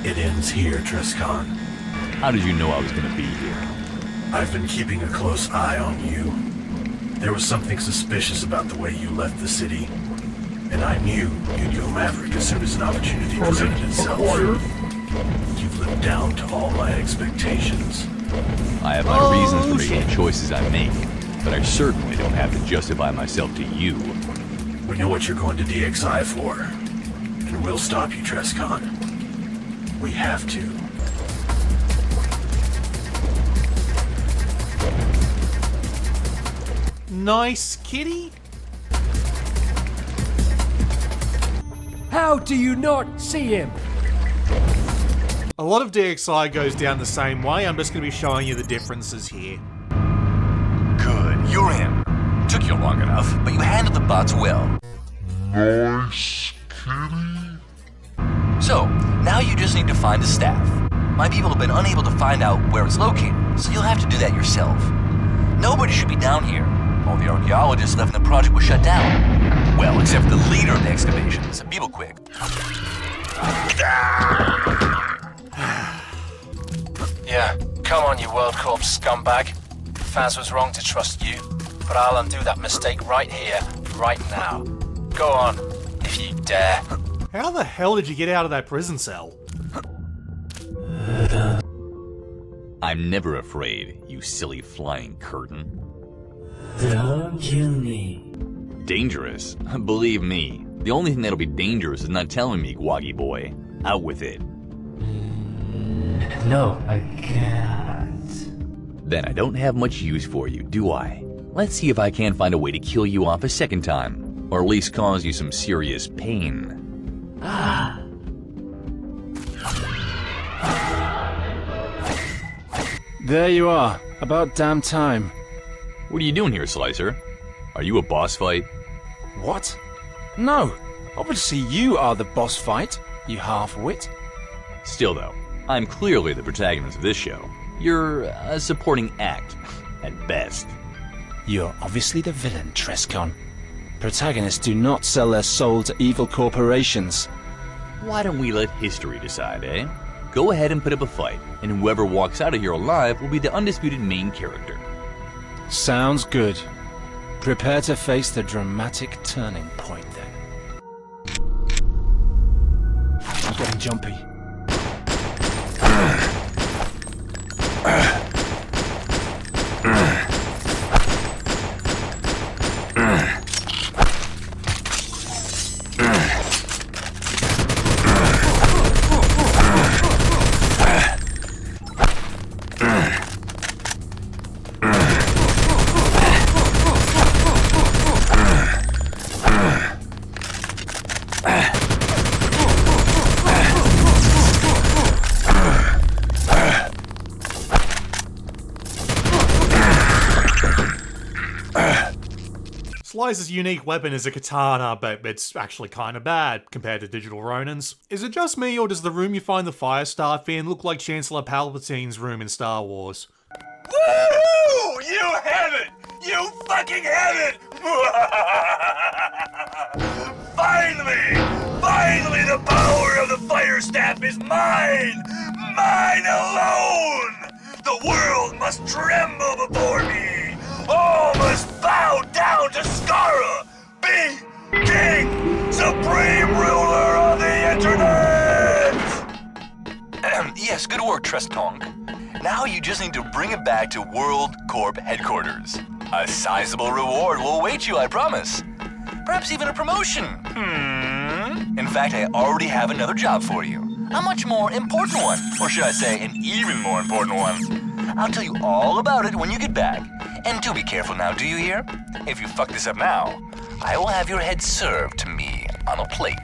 It ends here, Trescon. How did you know I was gonna be here? I've been keeping a close eye on you. There was something suspicious about the way you left the city, and I knew you'd go Maverick as soon as an opportunity presented itself. You've lived down to all my expectations. I have my reasons for making the choices I make, but I certainly don't have to justify myself to you. We know what you're going to DXI for, and we'll stop you, Trescon. We have to. Nice kitty. How do you not see him? A lot of DXI goes down the same way. I'm just going to be showing you the differences here. Good, you're in. Took you long enough, but you handled the bots well. Nice kitty. So, now you just need to find the staff. My people have been unable to find out where it's located, so you'll have to do that yourself. Nobody should be down here. All the archaeologists left when the project was shut down. Well, except for the leader of the excavations, Beeblequick. Yeah, come on, you World Corp scumbag. Faz was wrong to trust you, but I'll undo that mistake right here, right now. Go on, if you dare. How the hell did you get out of that prison cell? I'm never afraid, you silly flying curtain. Don't kill me. Dangerous? Believe me, the only thing that'll be dangerous is not telling me, Gwaggy boy. Out with it. No, I can't. Then I don't have much use for you, do I? Let's see if I can't find a way to kill you off a second time, or at least cause you some serious pain. There you are. About damn time. What are you doing here, Slicer? Are you a boss fight? What? No. Obviously you are the boss fight, you half-wit. Still though, I'm clearly the protagonist of this show. You're a supporting act, at best. You're obviously the villain, Trescon. Protagonists do not sell their soul to evil corporations. Why don't we let history decide, eh? Go ahead and put up a fight, and whoever walks out of here alive will be the undisputed main character. Sounds good. Prepare to face the dramatic turning point then. I'm getting jumpy. Slice's unique weapon is a katana, but it's actually kind of bad compared to Digital Ronin's. Is it just me, or does the room you find the Firestar in look like Chancellor Palpatine's room in Star Wars? Woo! You have it! You fucking have it! Finally! Finally the power of the fire staff is mine! Mine alone! The world must tremble before me! All must bow down to Skara! Be king! Supreme ruler of the internet! Yes, good work, Trestonk. Now you just need to bring it back to World Corp headquarters. A sizable reward will await you, I promise. Perhaps even a promotion. In fact, I already have another job for you. A much more important one. Or should I say, an even more important one. I'll tell you all about it when you get back. And do be careful now, do you hear? If you fuck this up now, I will have your head served to me on a plate.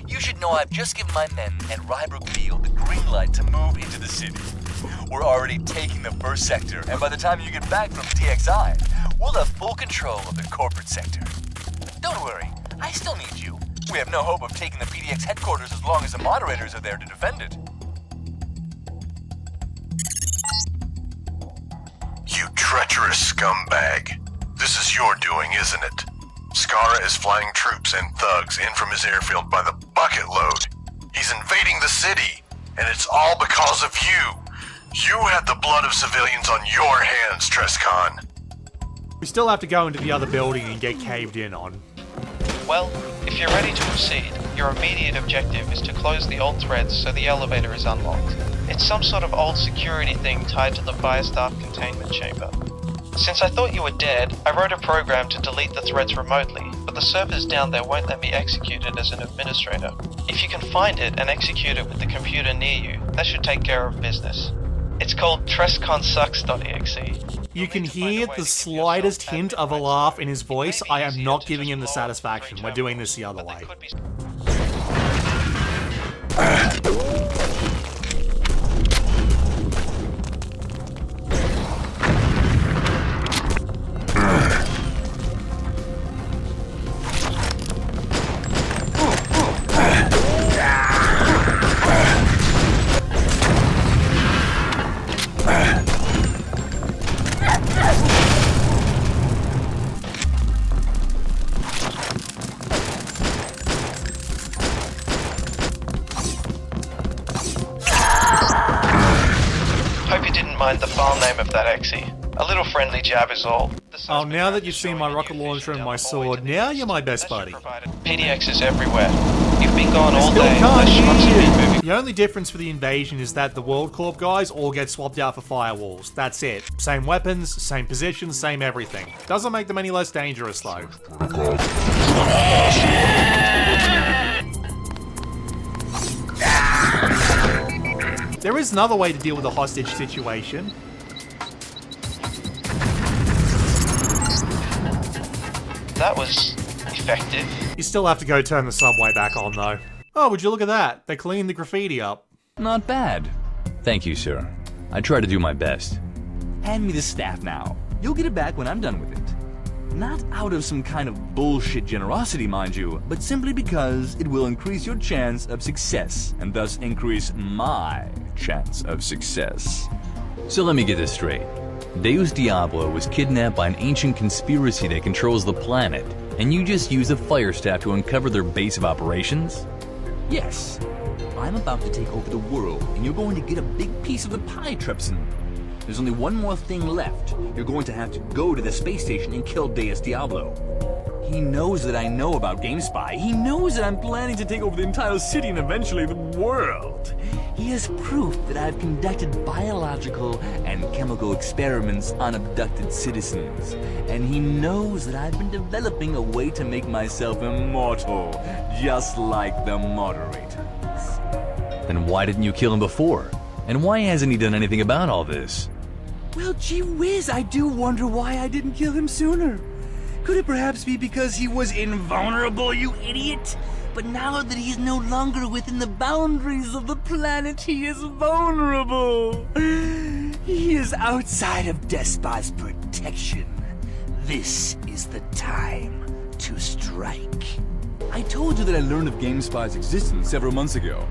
You should know I've just given my men at Rybrook Field the green light to move into the city. We're already taking the first sector, and by the time you get back from DXI, we'll have full control of the corporate sector. Don't worry, I still need you. We have no hope of taking the PDX headquarters as long as the moderators are there to defend it. You treacherous scumbag. This is your doing, isn't it? Skara is flying troops and thugs in from his airfield by the bucket load. He's invading the city, and it's all because of you. You had the blood of civilians on your hands, Trescon. We still have to go into the other building and get caved in on. Well, if you're ready to proceed, your immediate objective is to close the old threads so the elevator is unlocked. It's some sort of old security thing tied to the fire staff containment chamber. Since I thought you were dead, I wrote a program to delete the threads remotely, but the servers down there won't let me execute it as an administrator. If you can find it and execute it with the computer near you, that should take care of business. It's called TresconSucks.exe. You can hear the slightest hint of a laugh in his voice. I am not giving him the satisfaction. We're doing this the other way. The file name of that exe. A little friendly jab is all. Oh, now that you've seen my rocket launcher and my sword, now you're my best buddy. PDX is everywhere. You've been gone all day. The only difference for the invasion is that the World Corp guys all get swapped out for firewalls. That's it. Same weapons, same positions, same everything. Doesn't make them any less dangerous though. There is another way to deal with a hostage situation. That was effective. You still have to go turn the subway back on though. Oh, would you look at that? They cleaned the graffiti up. Not bad. Thank you, sir. I try to do my best. Hand me the staff now. You'll get it back when I'm done with it. Not out of some kind of bullshit generosity, mind you, but simply because it will increase your chance of success, and thus increase my chance of success. So let me get this straight. Deus Diablo was kidnapped by an ancient conspiracy that controls the planet, and you just use the fire staff to uncover their base of operations? Yes. I'm about to take over the world, and you're going to get a big piece of the pie, Trepson. There's only one more thing left. You're going to have to go to the space station and kill Deus Diablo. He knows that I know about GameSpy. He knows that I'm planning to take over the entire city and eventually the world. He has proof that I've conducted biological and chemical experiments on abducted citizens. And he knows that I've been developing a way to make myself immortal, just like the moderators. Then why didn't you kill him before? And why hasn't he done anything about all this? Well, gee whiz, I do wonder why I didn't kill him sooner. Could it perhaps be because he was invulnerable, you idiot? But now that he's no longer within the boundaries of the planet, he is vulnerable. He is outside of Despot's protection. This is the time to strike. I told you that I learned of GameSpy's existence several months ago.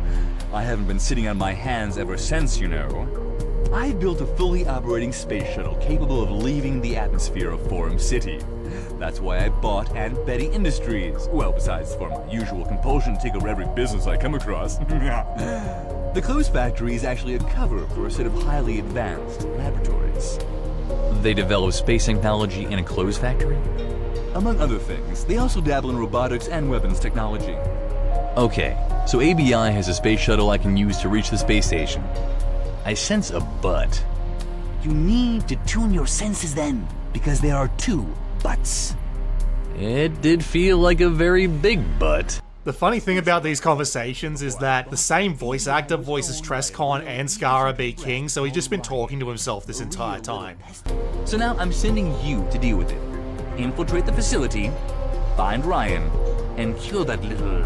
I haven't been sitting on my hands ever since, you know. I built a fully operating space shuttle capable of leaving the atmosphere of Forum City. That's why I bought Aunt Betty Industries. Well, besides for my usual compulsion to take over every business I come across. The clothes factory is actually a cover for a set of highly advanced laboratories. They develop space technology in a clothes factory? Among other things, they also dabble in robotics and weapons technology. Okay, so ABI has a space shuttle I can use to reach the space station. I sense a but. You need to tune your senses then, because there are two buts. It did feel like a very big but. The funny thing about these conversations is that the same voice actor voices Trescon and Skara B. King, so he's just been talking to himself this entire time. So now I'm sending you to deal with it. Infiltrate the facility, find Ryan, and kill that little...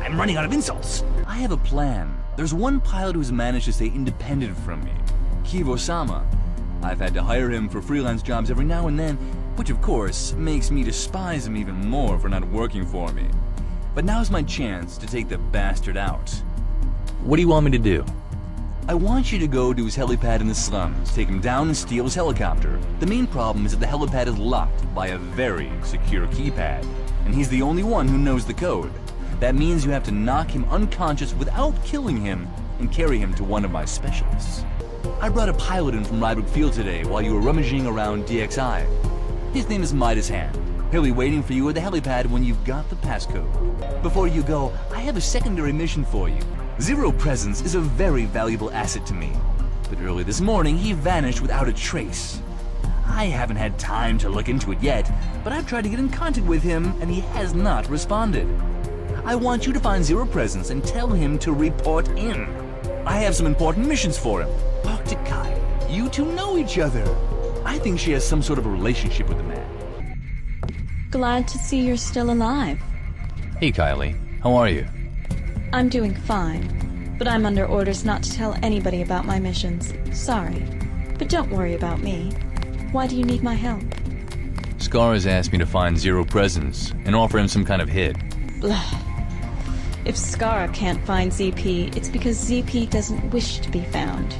I'm running out of insults. I have a plan. There's one pilot who's managed to stay independent from me. Kivo-sama. I've had to hire him for freelance jobs every now and then, which of course makes me despise him even more for not working for me. But now's my chance to take the bastard out. What do you want me to do? I want you to go to his helipad in the slums, take him down and steal his helicopter. The main problem is that the helipad is locked by a very secure keypad, and he's the only one who knows the code. That means you have to knock him unconscious without killing him and carry him to one of my specialists. I brought a pilot in from Rybrook Field today while you were rummaging around DXI. His name is Midas Hand. He'll be waiting for you at the helipad when you've got the passcode. Before you go, I have a secondary mission for you. Zero Presence is a very valuable asset to me, but early this morning he vanished without a trace. I haven't had time to look into it yet, but I've tried to get in contact with him and he has not responded. I want you to find Zero Presence and tell him to report in. I have some important missions for him. Talk to Kai. You two know each other. I think she has some sort of a relationship with the man. Glad to see you're still alive. Hey Kylie, how are you? I'm doing fine, but I'm under orders not to tell anybody about my missions. Sorry, but don't worry about me. Why do you need my help? Scar has asked me to find Zero Presence and offer him some kind of hit. Blah. If Scar can't find ZP, it's because ZP doesn't wish to be found.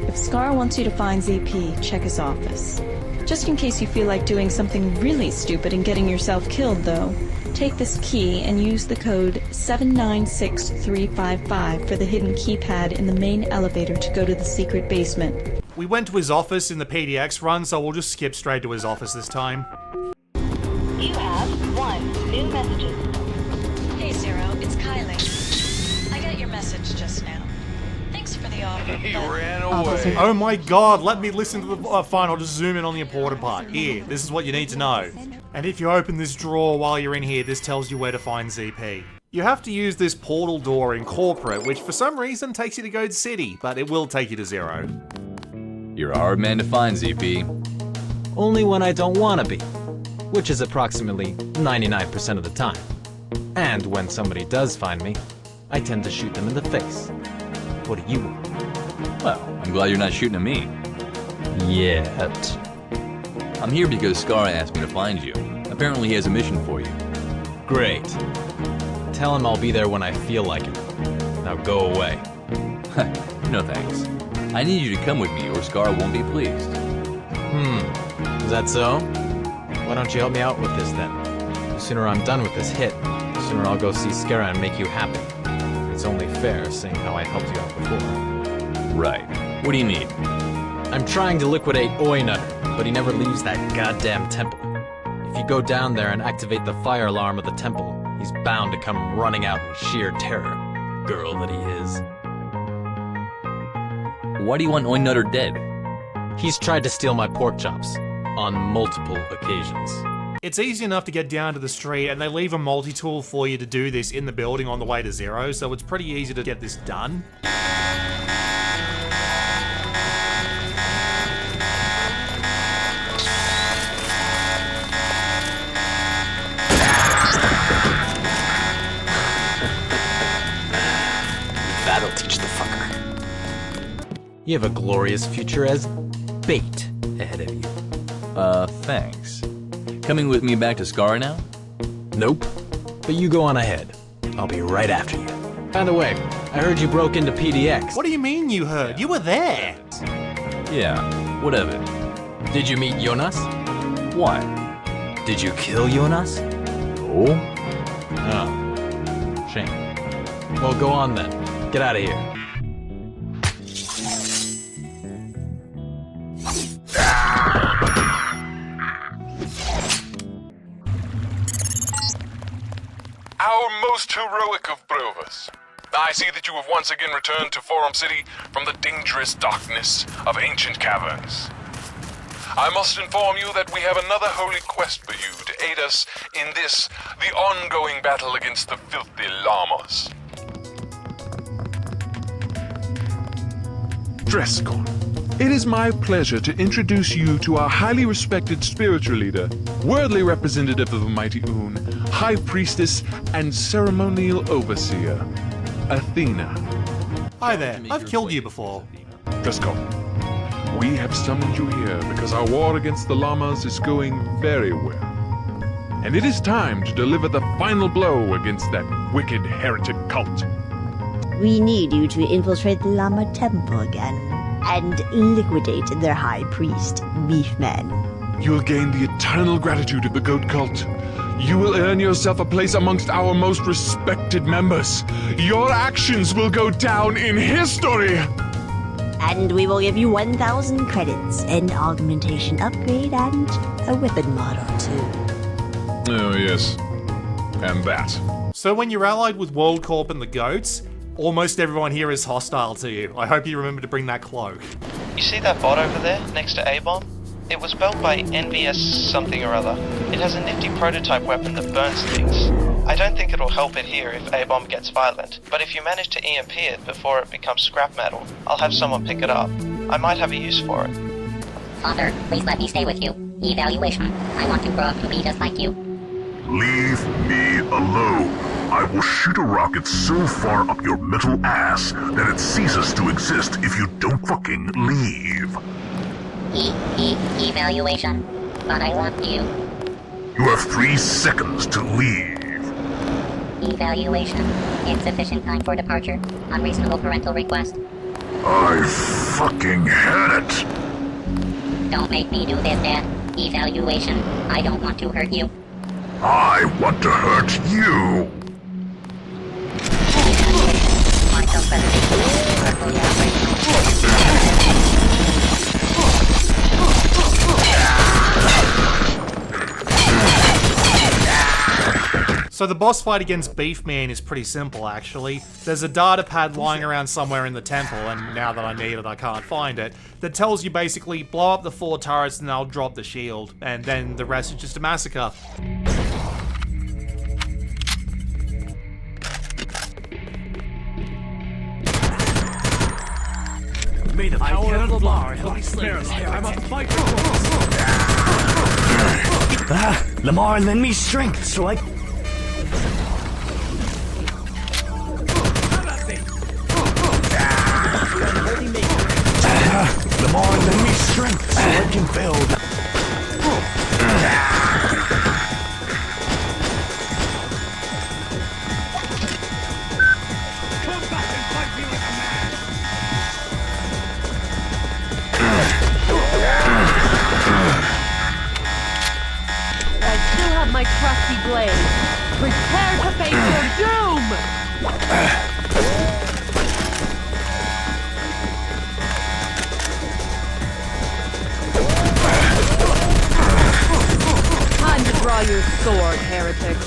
If Scar wants you to find ZP, check his office. Just in case you feel like doing something really stupid and getting yourself killed, though, take this key and use the code 796355 for the hidden keypad in the main elevator to go to the secret basement. We went to his office in the PDX run, so we'll just skip straight to his office this time. You have 1 new messages. Hey Zero, it's Kylie. I got your message just now. Thanks for the offer. He ran away. Oh my god, let me listen to the fine, I'll just zoom in on the important part. Here, this is what you need to know. And if you open this drawer while you're in here, this tells you where to find ZP. You have to use this portal door in corporate, which for some reason takes you to Goat City, but it will take you to Zero. You're a hard man to find, ZP. Only when I don't want to be, which is approximately 99% of the time. And when somebody does find me, I tend to shoot them in the face. What do you want? Well, I'm glad you're not shooting at me. Yet. I'm here because Scar asked me to find you. Apparently he has a mission for you. Great. Tell him I'll be there when I feel like it. Now go away. No thanks. I need you to come with me or Scar won't be pleased. Is that so? Why don't you help me out with this then? The sooner I'm done with this hit, the sooner I'll go see Skara and make you happy. It's only fair, seeing how I helped you out before. Right. What do you need? I'm trying to liquidate Oynutter, but he never leaves that goddamn temple. If you go down there and activate the fire alarm of the temple, he's bound to come running out in sheer terror. Girl that he is. Why do you want Oynutter dead? He's tried to steal my pork chops on multiple occasions. It's easy enough to get down to the street, and they leave a multi-tool for you to do this in the building on the way to Zero, so it's pretty easy to get this done. That'll teach the fucker. You have a glorious future as bait ahead of you. Thanks. Coming with me back to Scar now? Nope. But you go on ahead. I'll be right after you. By the way, I heard you broke into PDX. What do you mean you heard? You were there! Yeah, what of it? Did you meet Jonas? Why? Did you kill Jonas? Oh? Oh. Shame. Well, go on then. Get out of here. Our most heroic of provers. I see that you have once again returned to Forum City from the dangerous darkness of ancient caverns. I must inform you that we have another holy quest for you to aid us in this, the ongoing battle against the filthy llamas. Drescon, it is my pleasure to introduce you to our highly respected spiritual leader, worldly representative of the mighty Un, High Priestess and Ceremonial Overseer, Athena. Hi there, I've killed you before. Drescon, we have summoned you here because our war against the llamas is going very well. And it is time to deliver the final blow against that wicked heretic cult. We need you to infiltrate the Llama Temple again and liquidate their high priest, Beefman. You'll gain the eternal gratitude of the goat cult, You will earn yourself a place amongst our most respected members. Your actions will go down in history! And we will give you 1,000 credits, an augmentation upgrade, and a weapon model, too. Oh, yes. And that. So when you're allied with World Corp and the Goats, almost everyone here is hostile to you. I hope you remember to bring that cloak. You see that bot over there, next to A-Bomb? It was built by NBS something or other. It has a nifty prototype weapon that burns things. I don't think it'll help it here if A-Bomb gets violent, but if you manage to EMP it before it becomes scrap metal, I'll have someone pick it up. I might have a use for it. Father, please let me stay with you. Evaluation. I want to grow up to be just like you. Leave me alone. I will shoot a rocket so far up your mental ass that it ceases to exist if you don't fucking leave. Evaluation. But I want you. You have 3 seconds to leave. Evaluation. Insufficient time for departure. Unreasonable parental request. I fucking had it. Don't make me do this, Dad. Evaluation. I don't want to hurt you. I want to hurt you. So the boss fight against Beefman is pretty simple, actually. There's a data pad lying around somewhere in the temple, and now that I need it, I can't find it, that tells you basically, blow up the 4 turrets and they'll drop the shield, and then the rest is just a massacre. May the power of Lamar help me slay this heretic. I'm a fighter. Lamar, lend me strength so I... Lamar, lend me strength so I can build. My trusty blade. Prepare to face your doom! Time to draw your sword, heretic.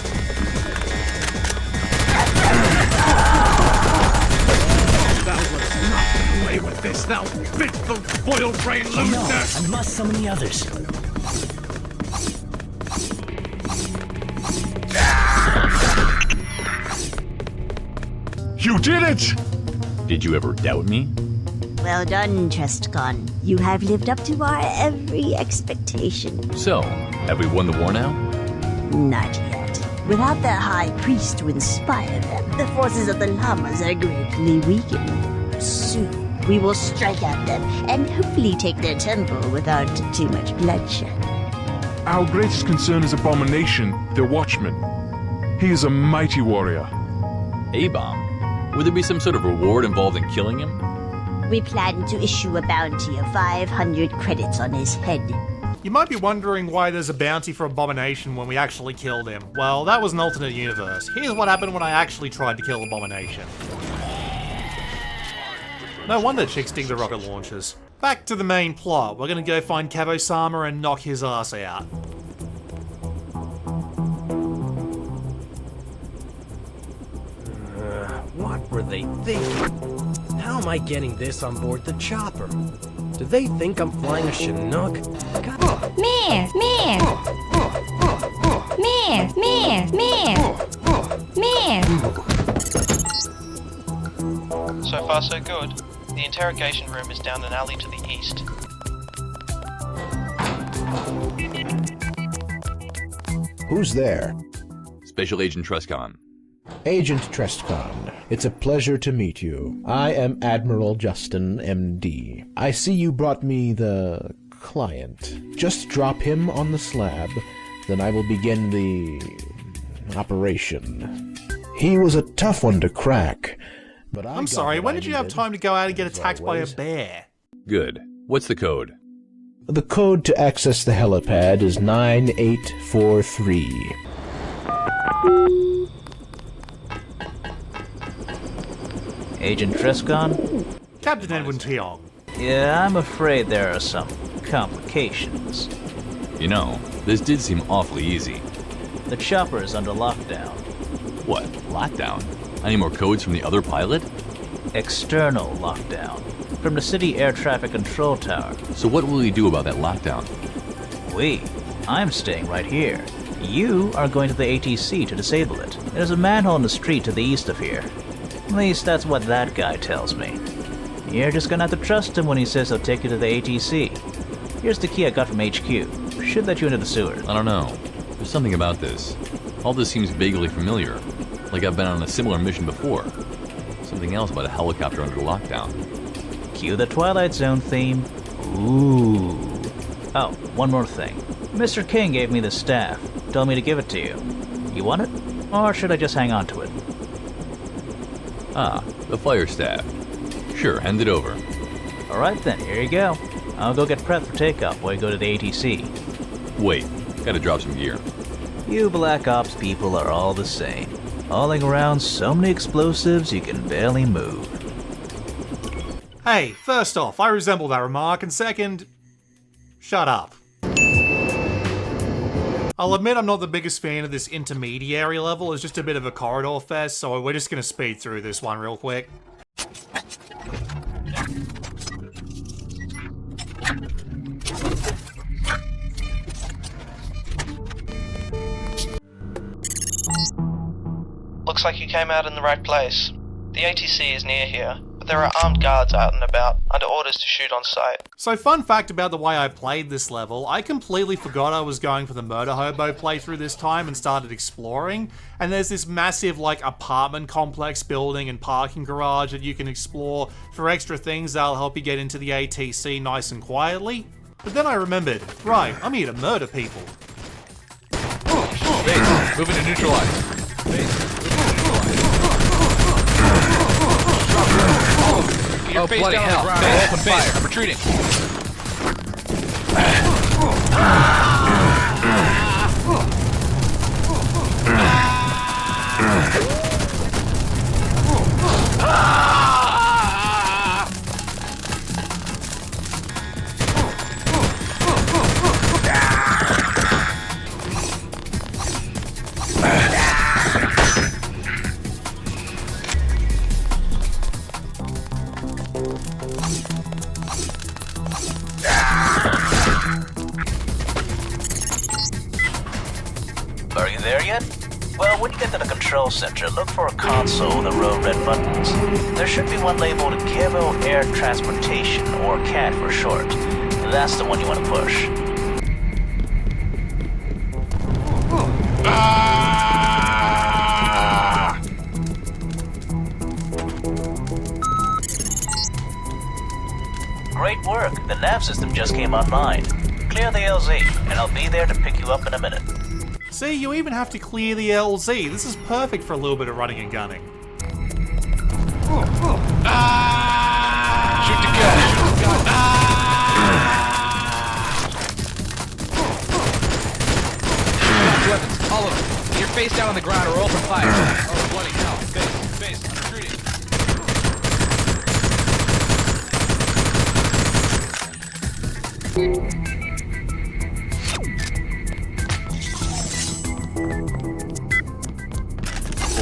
Thou wouldst not get away with this, thou fitful, spoiled-brain loser! No, I must summon the others. You did it! Did you ever doubt me? Well done, Trestcon. You have lived up to our every expectation. So, have we won the war now? Not yet. Without the High Priest to inspire them, the forces of the Llamas are greatly weakened. Soon, we will strike at them and hopefully take their temple without too much bloodshed. Our greatest concern is Abomination, their watchman. He is a mighty warrior. A-Bomb? Would there be some sort of reward involved in killing him? We plan to issue a bounty of 500 credits on his head. You might be wondering why there's a bounty for Abomination when we actually killed him. Well, that was an alternate universe. Here's what happened when I actually tried to kill Abomination. No wonder chicks dig the rocket launchers. Back to the main plot. We're gonna go find Kavo-sama and knock his ass out. What were they thinking? How am I getting this on board the chopper? Do they think I'm flying a Chinook? Mare! Mare! Mare! Mare! Mare! So far so good. The interrogation room is down an alley to the east. Who's there? Special Agent Trestcon. Agent Trestcon, it's a pleasure to meet you. I am Admiral Justin, MD. I see you brought me the client. Just drop him on the slab, then I will begin the operation. He was a tough one to crack, but I'm sorry, when did you have time to go out and get attacked by a bear? Good. What's the code? The code to access the helipad is 9843. Agent Trescon? Captain Edwin Tiong. Yeah, I'm afraid there are some complications. You know, this did seem awfully easy. The chopper is under lockdown. What? Lockdown? Any more codes from the other pilot? External lockdown. From the city air traffic control tower. So what will we do about that lockdown? I'm staying right here. You are going to the ATC to disable it. There's a manhole in the street to the east of here. At least that's what that guy tells me. You're just gonna have to trust him when he says he'll take you to the ATC. Here's the key I got from HQ. Should let you into the sewers. I don't know. There's something about this. All this seems vaguely familiar. Like I've been on a similar mission before. Something else about a helicopter under lockdown. Cue the Twilight Zone theme. Ooh. Oh, one more thing. Mr. King gave me this staff. Told me to give it to you. You want it? Or should I just hang on to it? Ah, the fire staff. Sure, hand it over. Alright then, here you go. I'll go get prepped for takeoff while you go to the ATC. Wait, gotta drop some gear. You Black Ops people are all the same. Hauling around so many explosives you can barely move. Hey, first off, I resemble that remark, and second, shut up. I'll admit I'm not the biggest fan of this intermediary level, it's just a bit of a corridor fest, so we're just gonna speed through this one real quick. Looks like you came out in the right place. The ATC is near here, but there are armed guards out and about, under orders to shoot on sight. So fun fact about the way I played this level, I completely forgot I was going for the Murder Hobo playthrough this time and started exploring, and there's this massive like apartment complex building and parking garage that you can explore for extra things that'll help you get into the ATC nice and quietly. But then I remembered, right, I'm here to murder people. Base, moving to neutralize. Oh, bloody hell. Open fire. I'm retreating. Are you there yet? Well, when you get to the control center, look for a console with the row red buttons. There should be one labeled Kevo Air Transportation, or CAT for short. That's the one you want to push. Great work. The nav system just came online. Clear the LZ, and I'll be there to pick you up in a minute. See, you even have to clear the LZ. This is perfect for a little bit of running and gunning. Shoot to kill. Weapons, all of them. You're face down on the ground or open fire. Oh, bloody hell. Base, I'm retreating.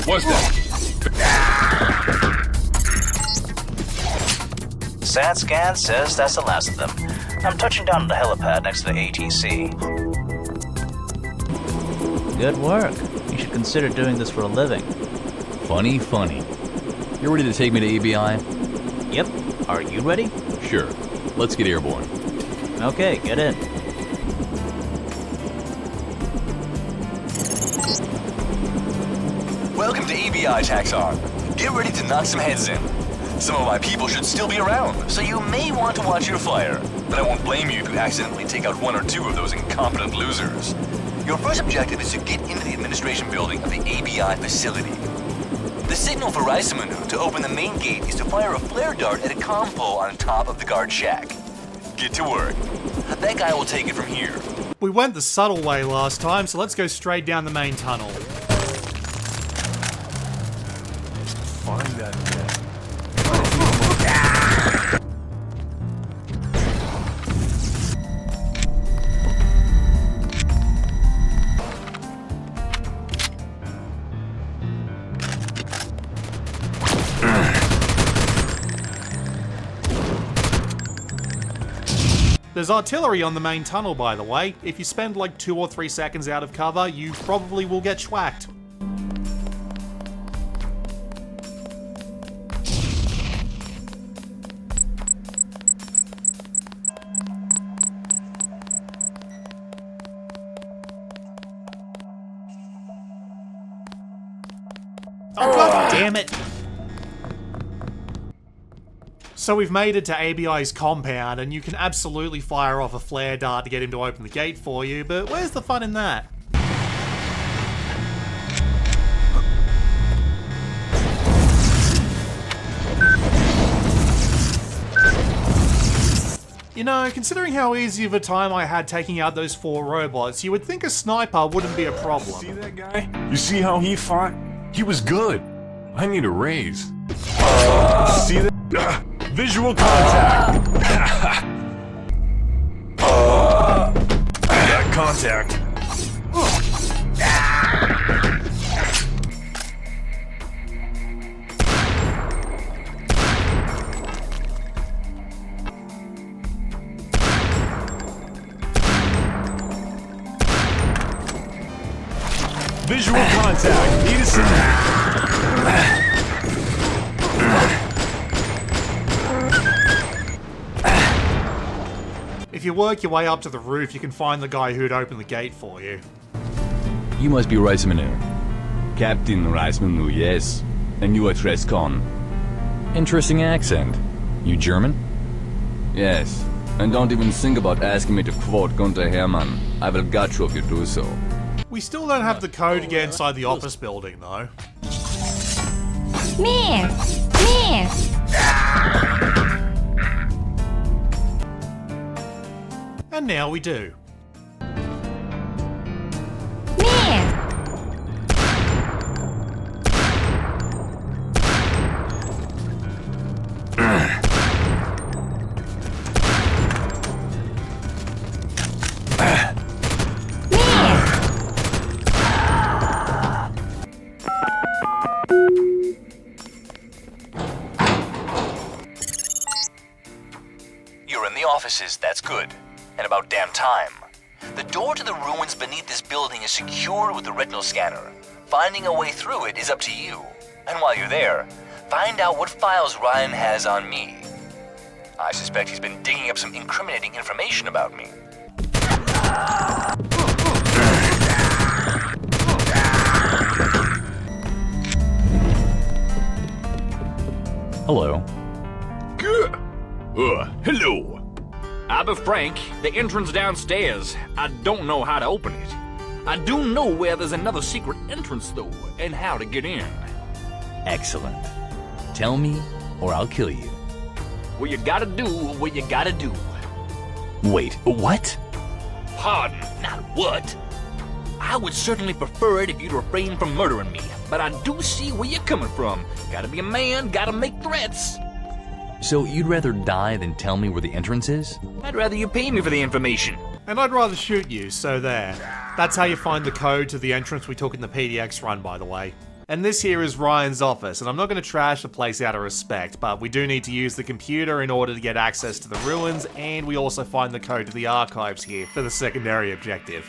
What was that? SAT scan says that's the last of them. I'm touching down on the helipad next to the ATC. Good work. You should consider doing this for a living. Funny. You're ready to take me to ABI? Yep. Are you ready? Sure. Let's get airborne. Okay, get in. Welcome to ABI, Taxon. Get ready to knock some heads in. Some of my people should still be around, so you may want to watch your fire. But I won't blame you if you accidentally take out one or two of those incompetent losers. Your first objective is to get into the administration building of the ABI facility. The signal for Raisamanu to open the main gate is to fire a flare dart at a comm pole on top of the guard shack. Get to work. That guy will take it from here. We went the subtle way last time, so let's go straight down the main tunnel. There's artillery on the main tunnel, by the way. If you spend like 2 or 3 seconds out of cover, you probably will get schwacked. Oh, god damn it! So we've made it to ABI's compound, and you can absolutely fire off a flare dart to get him to open the gate for you, but where's the fun in that? You know, considering how easy of a time I had taking out those 4 robots, you would think a sniper wouldn't be a problem. See that guy? You see how he fought? He was good. I need a raise. See that? Visual contact. Got contact. Visual contact. Need a signal. If you work your way up to the roof, you can find the guy who'd open the gate for you. You must be Reismanu. Captain Reismanu, yes. And you are Trescon. Interesting accent. You German? Yes. And don't even think about asking me to quote Gunther Hermann. I will gut you if you do so. We still don't have the code to get inside the office building, though. Miss! Miss! And now we do. You're in the offices, that's good. And about damn time. The door to the ruins beneath this building is secured with the retinal scanner. Finding a way through it is up to you. And while you're there, find out what files Ryan has on me. I suspect he's been digging up some incriminating information about me. Hello. Hello. I'm Frank. The entrance downstairs. I don't know how to open it. I do know where there's another secret entrance, though, and how to get in. Excellent. Tell me, or I'll kill you. Well, you gotta do what you gotta do. Wait, what? Pardon, not what. I would certainly prefer it if you'd refrain from murdering me, but I do see where you're coming from. Gotta be a man, gotta make threats. So you'd rather die than tell me where the entrance is? I'd rather you pay me for the information. And I'd rather shoot you, so there. That's how you find the code to the entrance we took in the PDX run, by the way. And this here is Ryan's office, and I'm not going to trash the place out of respect, but we do need to use the computer in order to get access to the ruins, and we also find the code to the archives here for the secondary objective.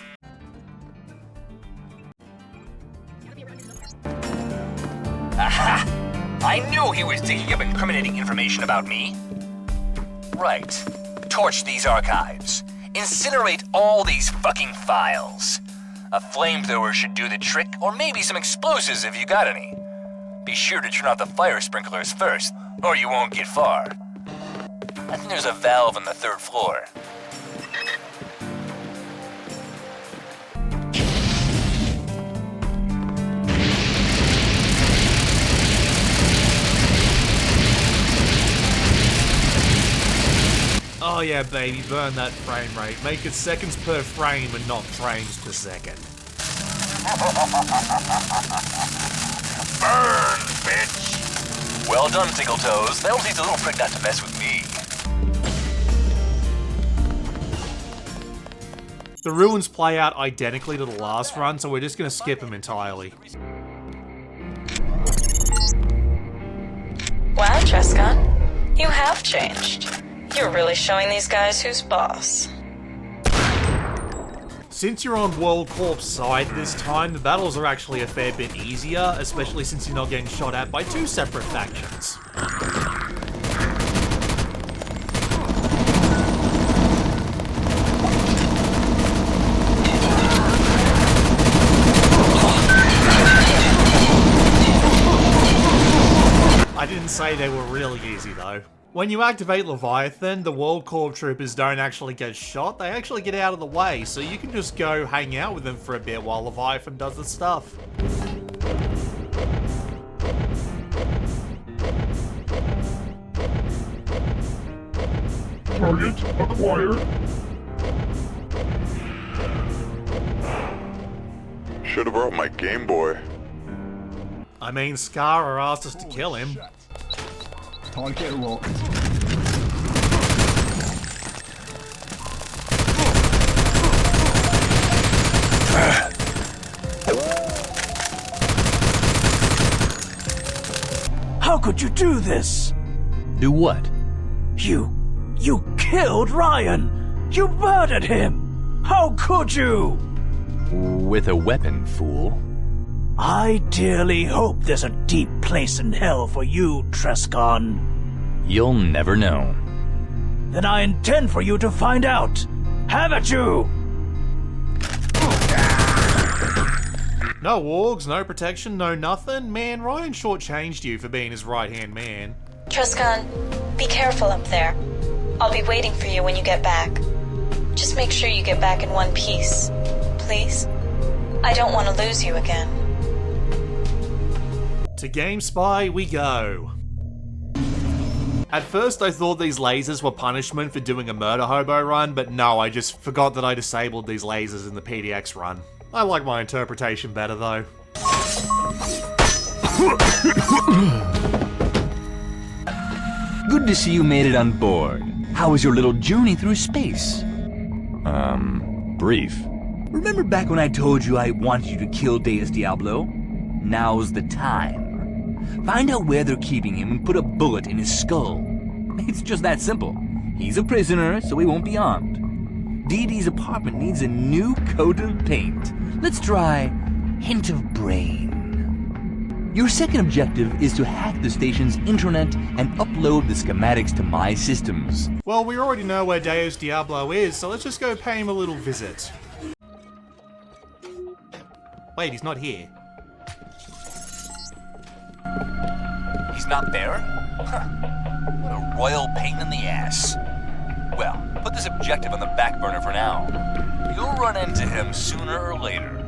Aha! I knew he was digging up incriminating information about me. Right. Torch these archives. Incinerate all these fucking files. A flamethrower should do the trick, or maybe some explosives if you got any. Be sure to turn off the fire sprinklers first, or you won't get far. I think there's a valve on the 3rd floor. Oh yeah, baby, burn that frame rate. Make it seconds per frame and not frames per second. Burn, bitch! Well done, Tickletoes. That'll teach the little prick not to mess with me. The ruins play out identically to the last run, so we're just gonna skip them entirely. Wow, Trescon. You have changed. You're really showing these guys who's boss. Since you're on World Corp's side this time, the battles are actually a fair bit easier, especially since you're not getting shot at by two separate factions. I didn't say they were really easy though. When you activate Leviathan, the World Corp troopers don't actually get shot, they actually get out of the way, so you can just go hang out with them for a bit while Leviathan does the stuff. Target acquired. Should have brought my Game Boy. I mean, Scar asked us to kill him. Target locked. How could you do this? Do what? You killed Ryan! You murdered him! How could you? With a weapon, fool. I dearly hope there's a deep place in hell for you, Trescon. You'll never know. Then I intend for you to find out. Have at you! No wargs, no protection, no nothing? Man, Ryan shortchanged you for being his right-hand man. Trescon, be careful up there. I'll be waiting for you when you get back. Just make sure you get back in one piece, please. I don't want to lose you again. To GameSpy we go. At first I thought these lasers were punishment for doing a murder hobo run, but no, I just forgot that I disabled these lasers in the PDX run. I like my interpretation better though. Good to see you made it on board. How was your little journey through space? Brief. Remember back when I told you I wanted you to kill Deus Diablo? Now's the time. Find out where they're keeping him and put a bullet in his skull. It's just that simple. He's a prisoner, so he won't be armed. Dee Dee's apartment needs a new coat of paint. Let's try hint of brain. Your second objective is to hack the station's internet and upload the schematics to my systems. Well, we already know where Deus Diablo is, so let's just go pay him a little visit. Wait, he's not here. He's not there? Huh. What a royal pain in the ass. Well, put this objective on the back burner for now. You'll run into him sooner or later.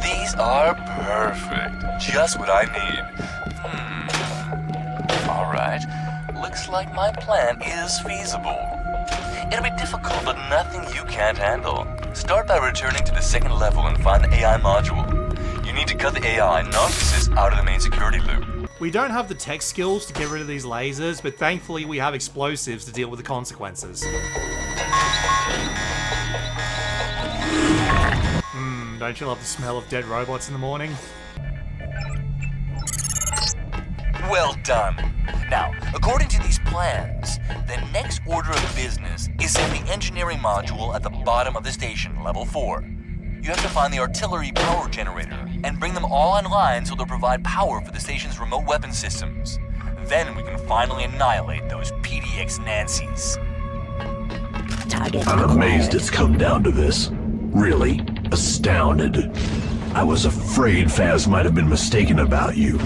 These are perfect. Just what I need. Alright. Looks like my plan is feasible. It'll be difficult, but nothing you can't handle. Start by returning to the second level and find the AI module. You need to cut the AI narcissist out of the main security loop. We don't have the tech skills to get rid of these lasers, but thankfully we have explosives to deal with the consequences. Don't you love the smell of dead robots in the morning? Well done. Now, according to these plans, the next order of business is in the engineering module at the bottom of the station, level 4. You have to find the artillery power generator and bring them all online so they'll provide power for the station's remote weapon systems. Then we can finally annihilate those PDX Nancys. I'm amazed it's come down to this. Really astounded. I was afraid Faz might have been mistaken about you.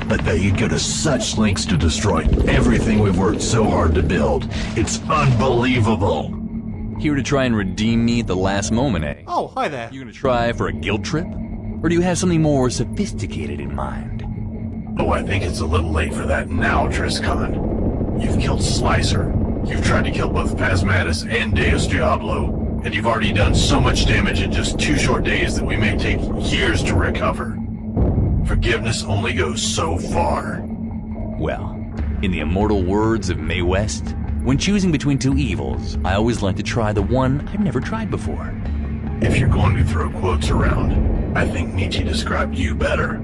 But that you'd go to such lengths to destroy everything we've worked so hard to build. It's unbelievable. Here to try and redeem me at the last moment, eh? Oh, hi there. You gonna try for a guilt trip? Or do you have something more sophisticated in mind? Oh, I think it's a little late for that now, Triscon. You've killed Slicer. You've tried to kill both Phasmatis and Deus Diablo. And you've already done so much damage in just 2 short days that we may take years to recover. Forgiveness only goes so far. Well, in the immortal words of Mae West, when choosing between 2 evils, I always like to try the one I've never tried before. If you're going to throw quotes around, I think Nietzsche described you better.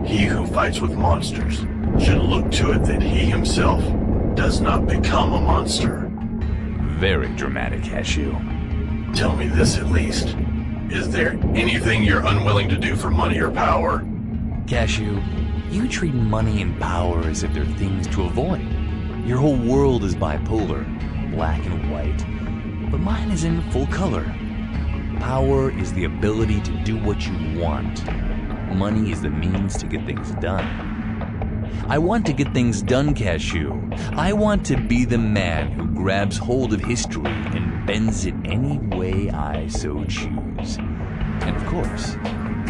He who fights with monsters should look to it that he himself does not become a monster. Very dramatic, Cashew. Tell me this at least. Is there anything you're unwilling to do for money or power? Cashew, you treat money and power as if they're things to avoid. Your whole world is bipolar, black and white, but mine is in full color. Power is the ability to do what you want. Money is the means to get things done. I want to get things done, Cashew. I want to be the man who grabs hold of history and bends it any way I so choose. And of course,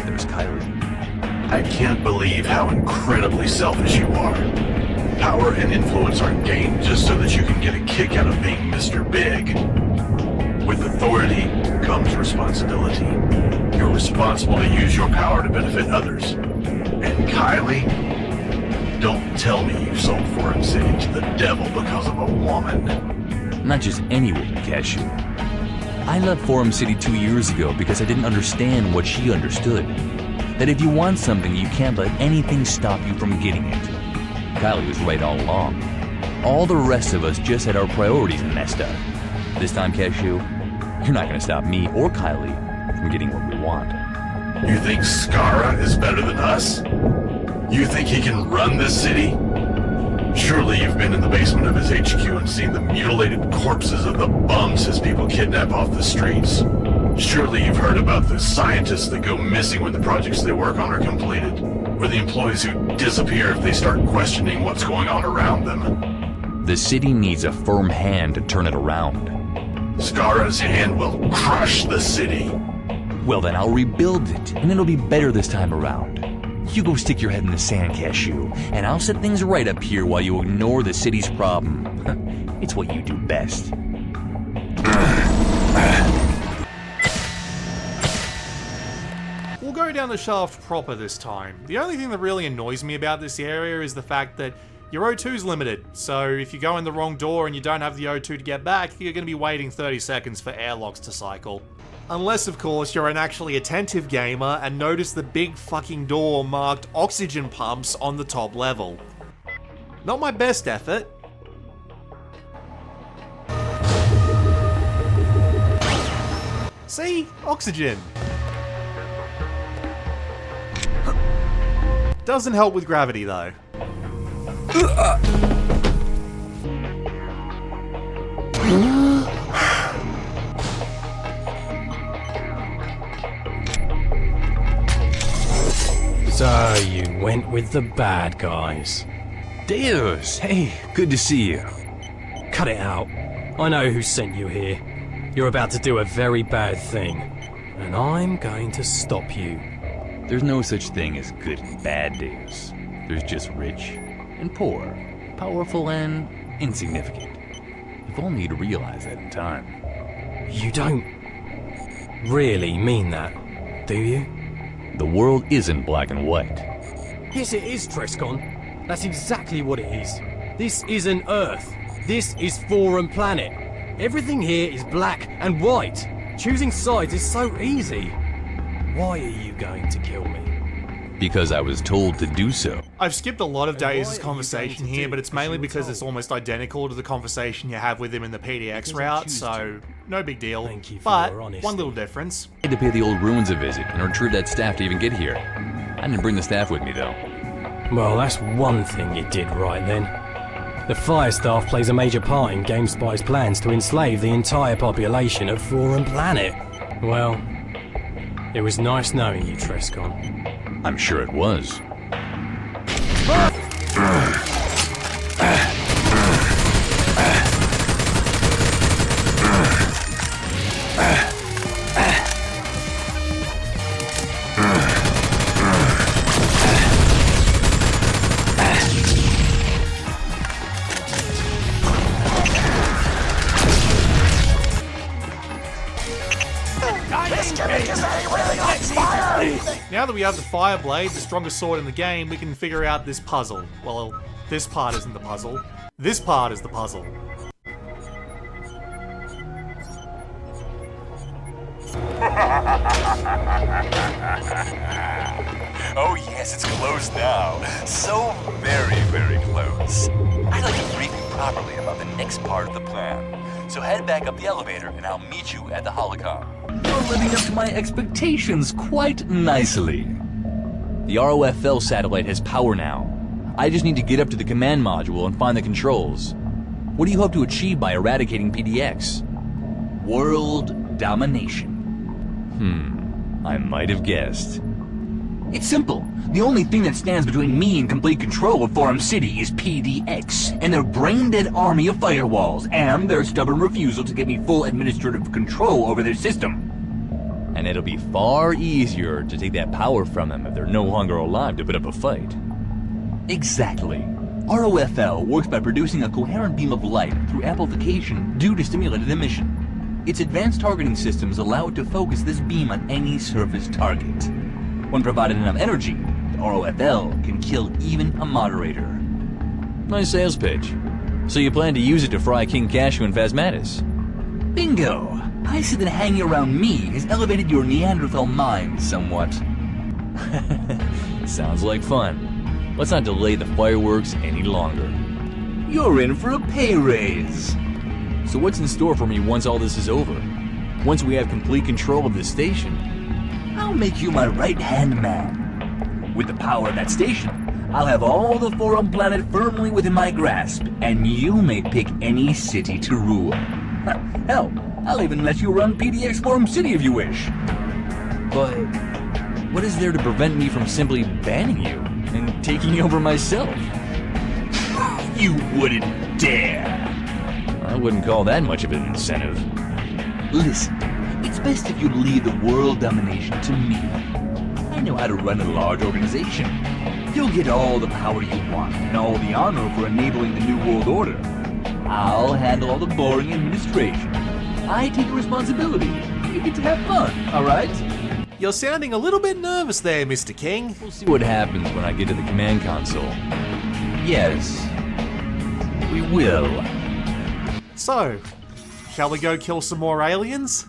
there's Kylie. I can't believe how incredibly selfish you are. Power and influence aren't gained just so that you can get a kick out of being Mr. Big. With authority comes responsibility. You're responsible to use your power to benefit others. And Kylie, don't tell me you sold Forum City to the devil because of a woman. Not just any woman, Cashew. I left Forum City 2 years ago because I didn't understand what she understood. That if you want something, you can't let anything stop you from getting it. Kylie was right all along. All the rest of us just had our priorities messed up. This time, Cashew, you're not going to stop me or Kylie from getting what we want. You think Skara is better than us? You think he can run this city? Surely you've been in the basement of his HQ and seen the mutilated corpses of the bums his people kidnap off the streets. Surely you've heard about the scientists that go missing when the projects they work on are completed, or the employees who disappear if they start questioning what's going on around them. The city needs a firm hand to turn it around. Skara's hand will crush the city. Well, then I'll rebuild it, and it'll be better this time around. You go stick your head in the sand, Cashew, and I'll set things right up here while you ignore the city's problem. It's what you do best. We'll go down the shaft proper this time. The only thing that really annoys me about this area is the fact that your O2's limited, so if you go in the wrong door and you don't have the O2 to get back, you're going to be waiting 30 seconds for airlocks to cycle. Unless, of course, you're an actually attentive gamer and notice the big fucking door marked oxygen pumps on the top level. Not my best effort. See? Oxygen. Doesn't help with gravity, though. So you went with the bad guys. Deus, hey, good to see you. Cut it out. I know who sent you here. You're about to do a very bad thing, and I'm going to stop you. There's no such thing as good and bad, Deus. There's just rich and poor, powerful and insignificant. If only you'd realize that in time. You don't really mean that, do you? The world isn't black and white. Yes, it is, Trescon. That's exactly what it is. This isn't Earth. This is Forum Planet. Everything here is black and white. Choosing sides is so easy. Why are you going to kill me? Because I was told to do so. I've skipped a lot of Days' conversation here, but it's mainly because it's almost identical to the conversation you have with him in the PDX route, so no big deal. But one little difference. I had to pay the old ruins a visit and retrieve that staff to even get here. I didn't bring the staff with me, though. Well, that's one thing you did right then. The fire staff plays a major part in GameSpy's plans to enslave the entire population of Forum Planet. Well, it was nice knowing you, Trescon. I'm sure it was. Now that we have the Fire Blade, the strongest sword in the game, we can figure out this puzzle. Well, this part isn't the puzzle. This part is the puzzle. Oh yes, it's close now. So very, very close. I'd like to brief you properly about the next part of the plan. So head back up the elevator and I'll meet you at the holocom. You're living up to my expectations quite nicely. The ROFL satellite has power now. I just need to get up to the command module and find the controls. What do you hope to achieve by eradicating PDX? World domination. I might have guessed. It's simple. The only thing that stands between me and complete control of Forum City is PDX, and their brain-dead army of firewalls, and their stubborn refusal to give me full administrative control over their system. And it'll be far easier to take that power from them if they're no longer alive to put up a fight. Exactly. ROFL works by producing a coherent beam of light through amplification due to stimulated emission. Its advanced targeting systems allow it to focus this beam on any surface target. When provided enough energy, the ROFL can kill even a moderator. Nice sales pitch. So you plan to use it to fry King Cashew and Phasmatis? Bingo! I see that hanging around me has elevated your Neanderthal mind somewhat. Sounds like fun. Let's not delay the fireworks any longer. You're in for a pay raise! So what's in store for me once all this is over? Once we have complete control of this station, I'll make you my right-hand man. With the power of that station, I'll have all the Forum planet firmly within my grasp, and you may pick any city to rule. Hell, I'll even let you run PDX Forum City if you wish. But what is there to prevent me from simply banning you and taking over myself? You wouldn't dare! I wouldn't call that much of an incentive. Listen, it's best if you leave the world domination to me. I know how to run a large organization. You'll get all the power you want and all the honor for enabling the New World Order. I'll handle all the boring administration. I take responsibility. You get to have fun, alright? You're sounding a little bit nervous there, Mr. King. We'll see what happens when I get to the command console. Yes, we will. So, shall we go kill some more aliens?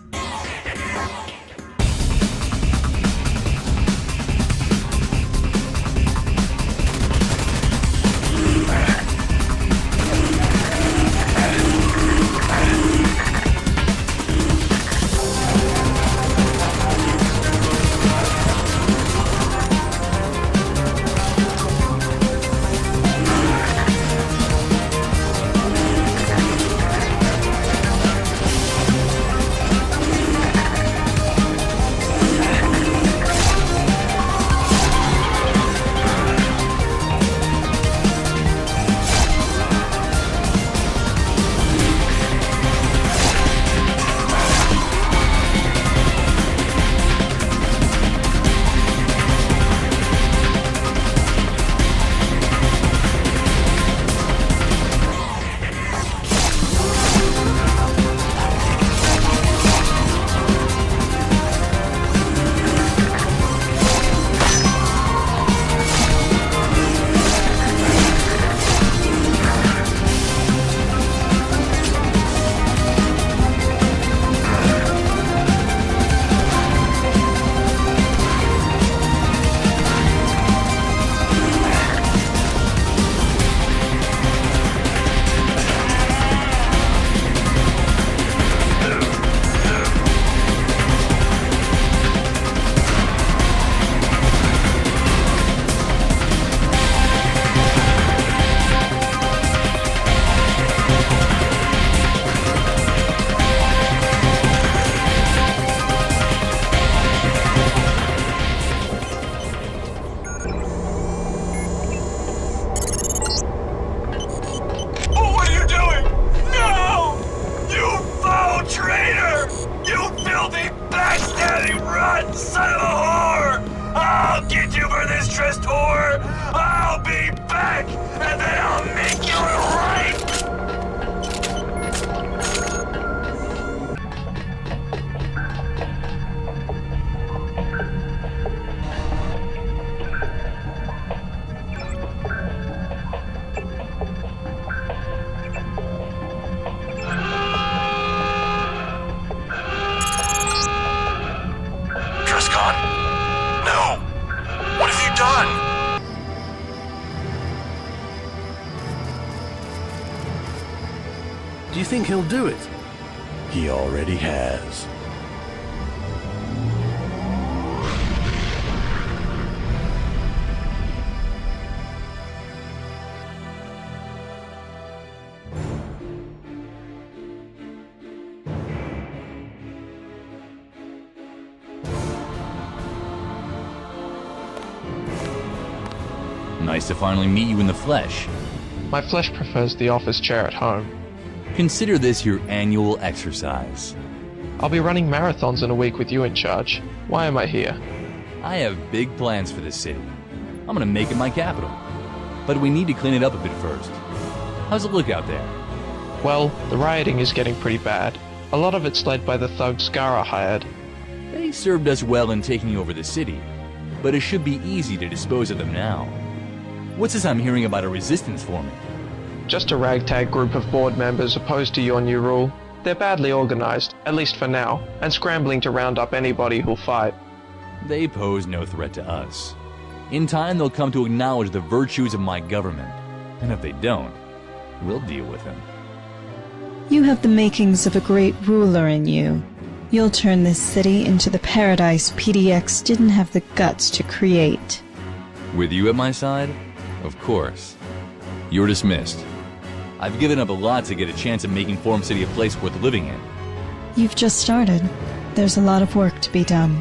Do you think he'll do it? He already has. Nice to finally meet you in the flesh. My flesh prefers the office chair at home. Consider this your annual exercise. I'll be running marathons in a week with you in charge. Why am I here? I have big plans for this city. I'm gonna make it my capital. But we need to clean it up a bit first. How's it look out there? Well, the rioting is getting pretty bad. A lot of it's led by the thugs Skara hired. They served us well in taking over the city, but it should be easy to dispose of them now. What's this I'm hearing about a resistance forming? Just a ragtag group of board members opposed to your new rule. They're badly organized, at least for now, and scrambling to round up anybody who'll fight. They pose no threat to us. In time, they'll come to acknowledge the virtues of my government. And if they don't, we'll deal with them. You have the makings of a great ruler in you. You'll turn this city into the paradise PDX didn't have the guts to create. With you at my side? Of course. You're dismissed. I've given up a lot to get a chance at making Forum City a place worth living in. You've just started. There's a lot of work to be done.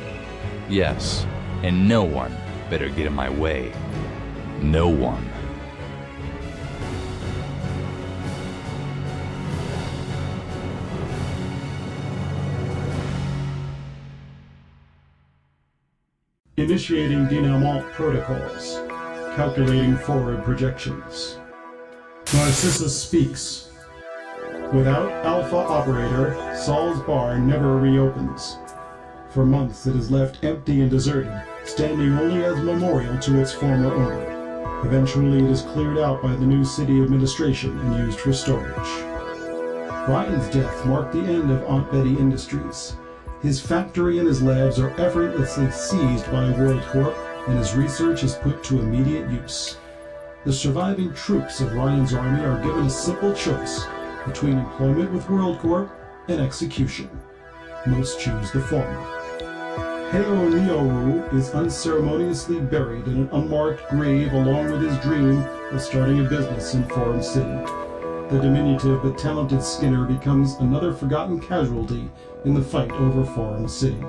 Yes, and no one better get in my way. No one. Initiating denouement protocols. Calculating forward projections. Narcissus speaks. Without Alpha Operator, Saul's bar never reopens. For months it is left empty and deserted, standing only as a memorial to its former owner. Eventually it is cleared out by the new city administration and used for storage. Ryan's death marked the end of Aunt Betty Industries. His factory and his labs are effortlessly seized by WorldCorp, and his research is put to immediate use. The surviving troops of Ryan's army are given a simple choice between employment with WorldCorp and execution. Most choose the former. Heo Neoru is unceremoniously buried in an unmarked grave along with his dream of starting a business in Forum City. The diminutive but talented Skinner becomes another forgotten casualty in the fight over Forum City.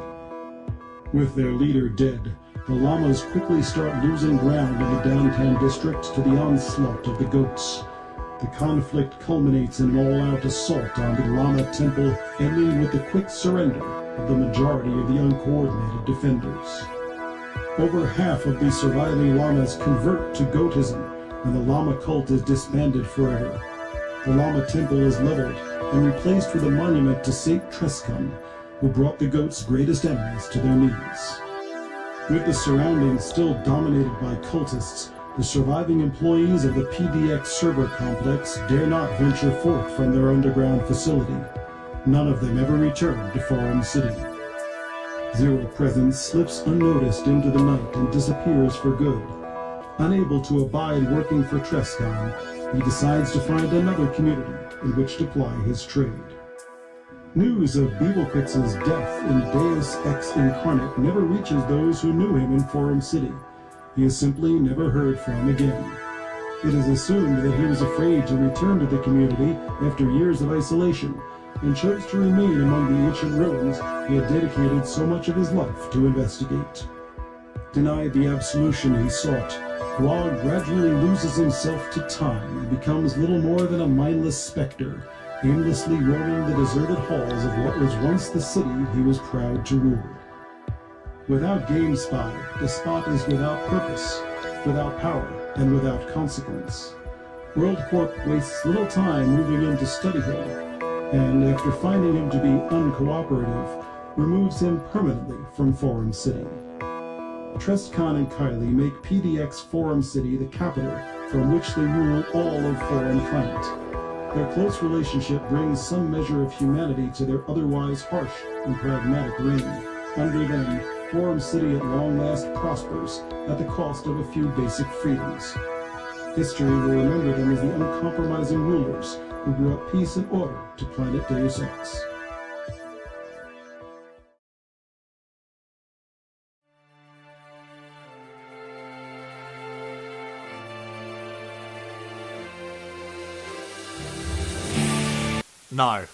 With their leader dead, the llamas quickly start losing ground in the downtown district to the onslaught of the goats. The conflict culminates in an all-out assault on the llama temple, ending with the quick surrender of the majority of the uncoordinated defenders. Over half of the surviving llamas convert to goatism, and the llama cult is disbanded forever. The llama temple is leveled and replaced with a monument to Saint Trescon, who brought the goats' greatest enemies to their knees. With the surroundings still dominated by cultists, the surviving employees of the PDX server complex dare not venture forth from their underground facility. None of them ever return to Forum City. Zero Presence slips unnoticed into the night and disappears for good. Unable to abide working for Trescon, he decides to find another community in which to ply his trade. News of Beeblekwitz's death in Deus Ex Incarnate never reaches those who knew him in Forum City. He is simply never heard from again. It is assumed that he was afraid to return to the community after years of isolation, and chose to remain among the ancient ruins he had dedicated so much of his life to investigate. Denied the absolution he sought, Guag gradually loses himself to time and becomes little more than a mindless specter, aimlessly roaming the deserted halls of what was once the city he was proud to rule. Without GameSpy, the Spot is without purpose, without power, and without consequence. WorldCorp wastes little time moving in to study him, and after finding him to be uncooperative, removes him permanently from Forum City. Trescon and Kylie make PDX Forum City the capital from which they rule all of Forum Planet. Their close relationship brings some measure of humanity to their otherwise harsh and pragmatic reign. Under them, Forum City at long last prospers at the cost of a few basic freedoms. History will remember them as the uncompromising rulers who brought peace and order to planet Deus Ex. No,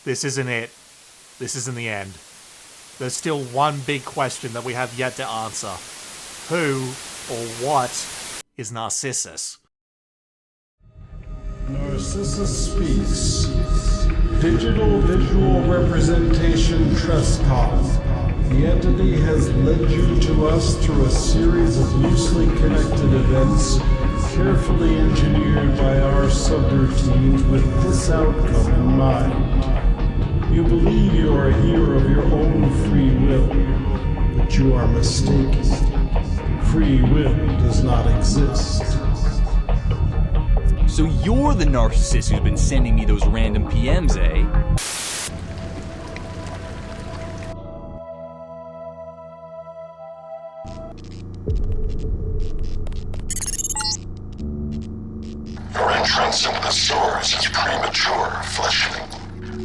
this isn't it. This isn't the end. There's still one big question that we have yet to answer. Who or what is Narcissus? Narcissus speaks. Digital visual representation Trescon. The entity has led you to us through a series of loosely connected events, carefully engineered by our subroutines with this outcome in mind. You believe you are a hero of your own free will, but you are mistaken. Free will does not exist. So you're the narcissist who's been sending me those random PMs, eh? Your entrance into the sewers is premature, Fleshling.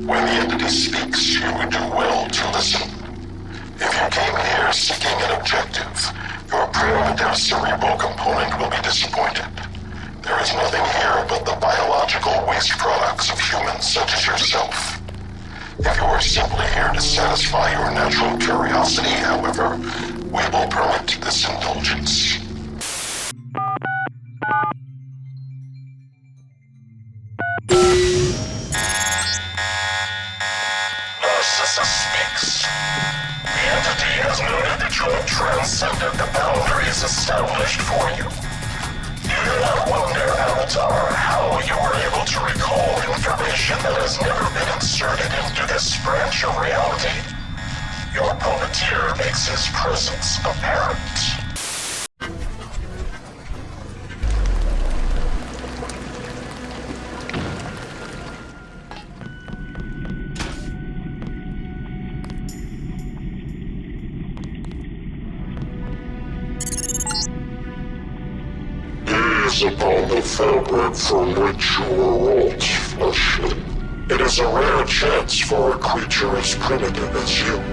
When the entity speaks, you would do well to listen. If you came here seeking an objective, your primitive cerebral component will be disappointed. There is nothing here but the biological waste products of humans such as yourself. If you are simply here to satisfy your natural curiosity, however, we will permit this indulgence. Narcissus speaks. The entity has noted that you have transcended the boundaries established for you. You do not wonder, Avatar, how you were able to recall information that has never been inserted into this branch of reality. Your puppeteer makes his presence apparent. Upon the fabric from which you were wrought, Fleshling. It is a rare chance for a creature as primitive as you.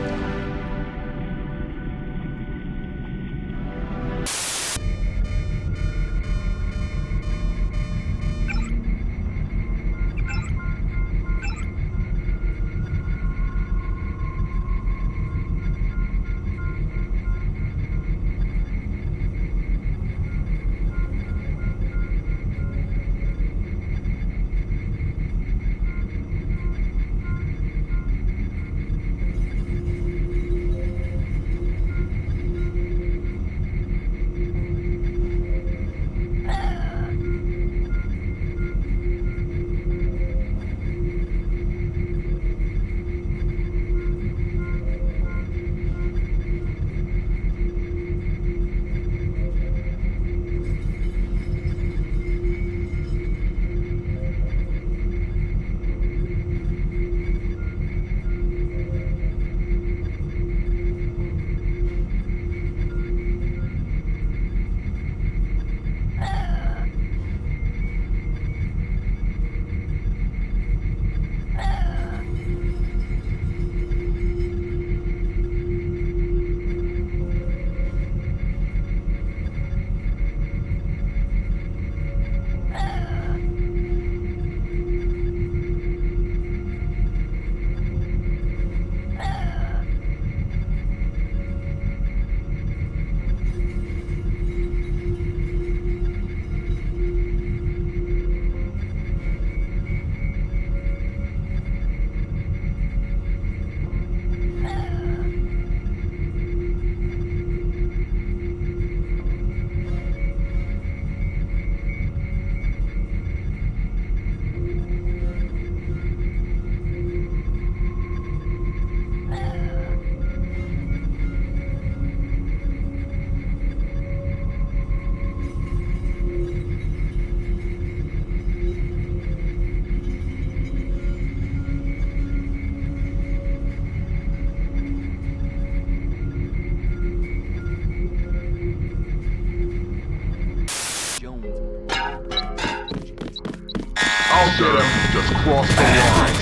I'll get him. Just cross the line.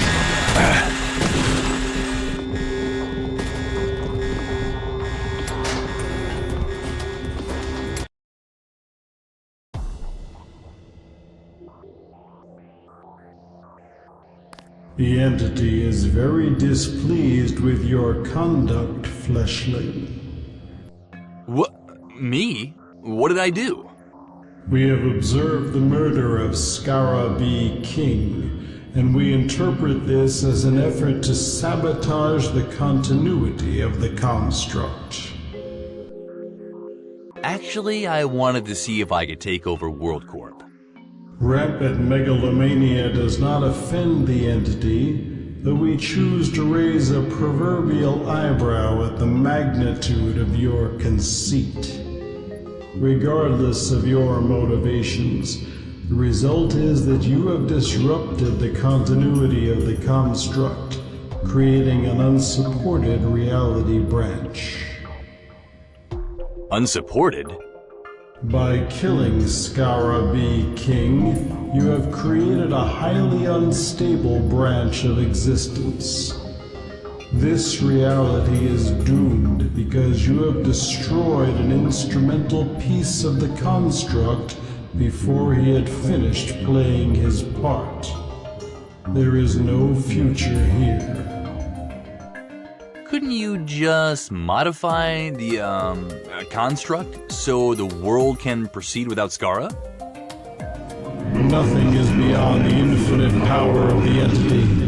The entity is very displeased with your conduct, fleshling. What? Me? What did I do? We have observed the murder of Skara B. King, and we interpret this as an effort to sabotage the continuity of the construct. Actually, I wanted to see if I could take over WorldCorp. Rampant megalomania does not offend the entity, though we choose to raise a proverbial eyebrow at the magnitude of your conceit. Regardless of your motivations, the result is that you have disrupted the continuity of the construct, creating an unsupported reality branch. Unsupported? By killing Skara B. King, you have created a highly unstable branch of existence. This reality is doomed because you have destroyed an instrumental piece of the construct before he had finished playing his part. There is no future here. Couldn't you just modify the, construct so the world can proceed without Skara? Nothing is beyond the infinite power of the entity.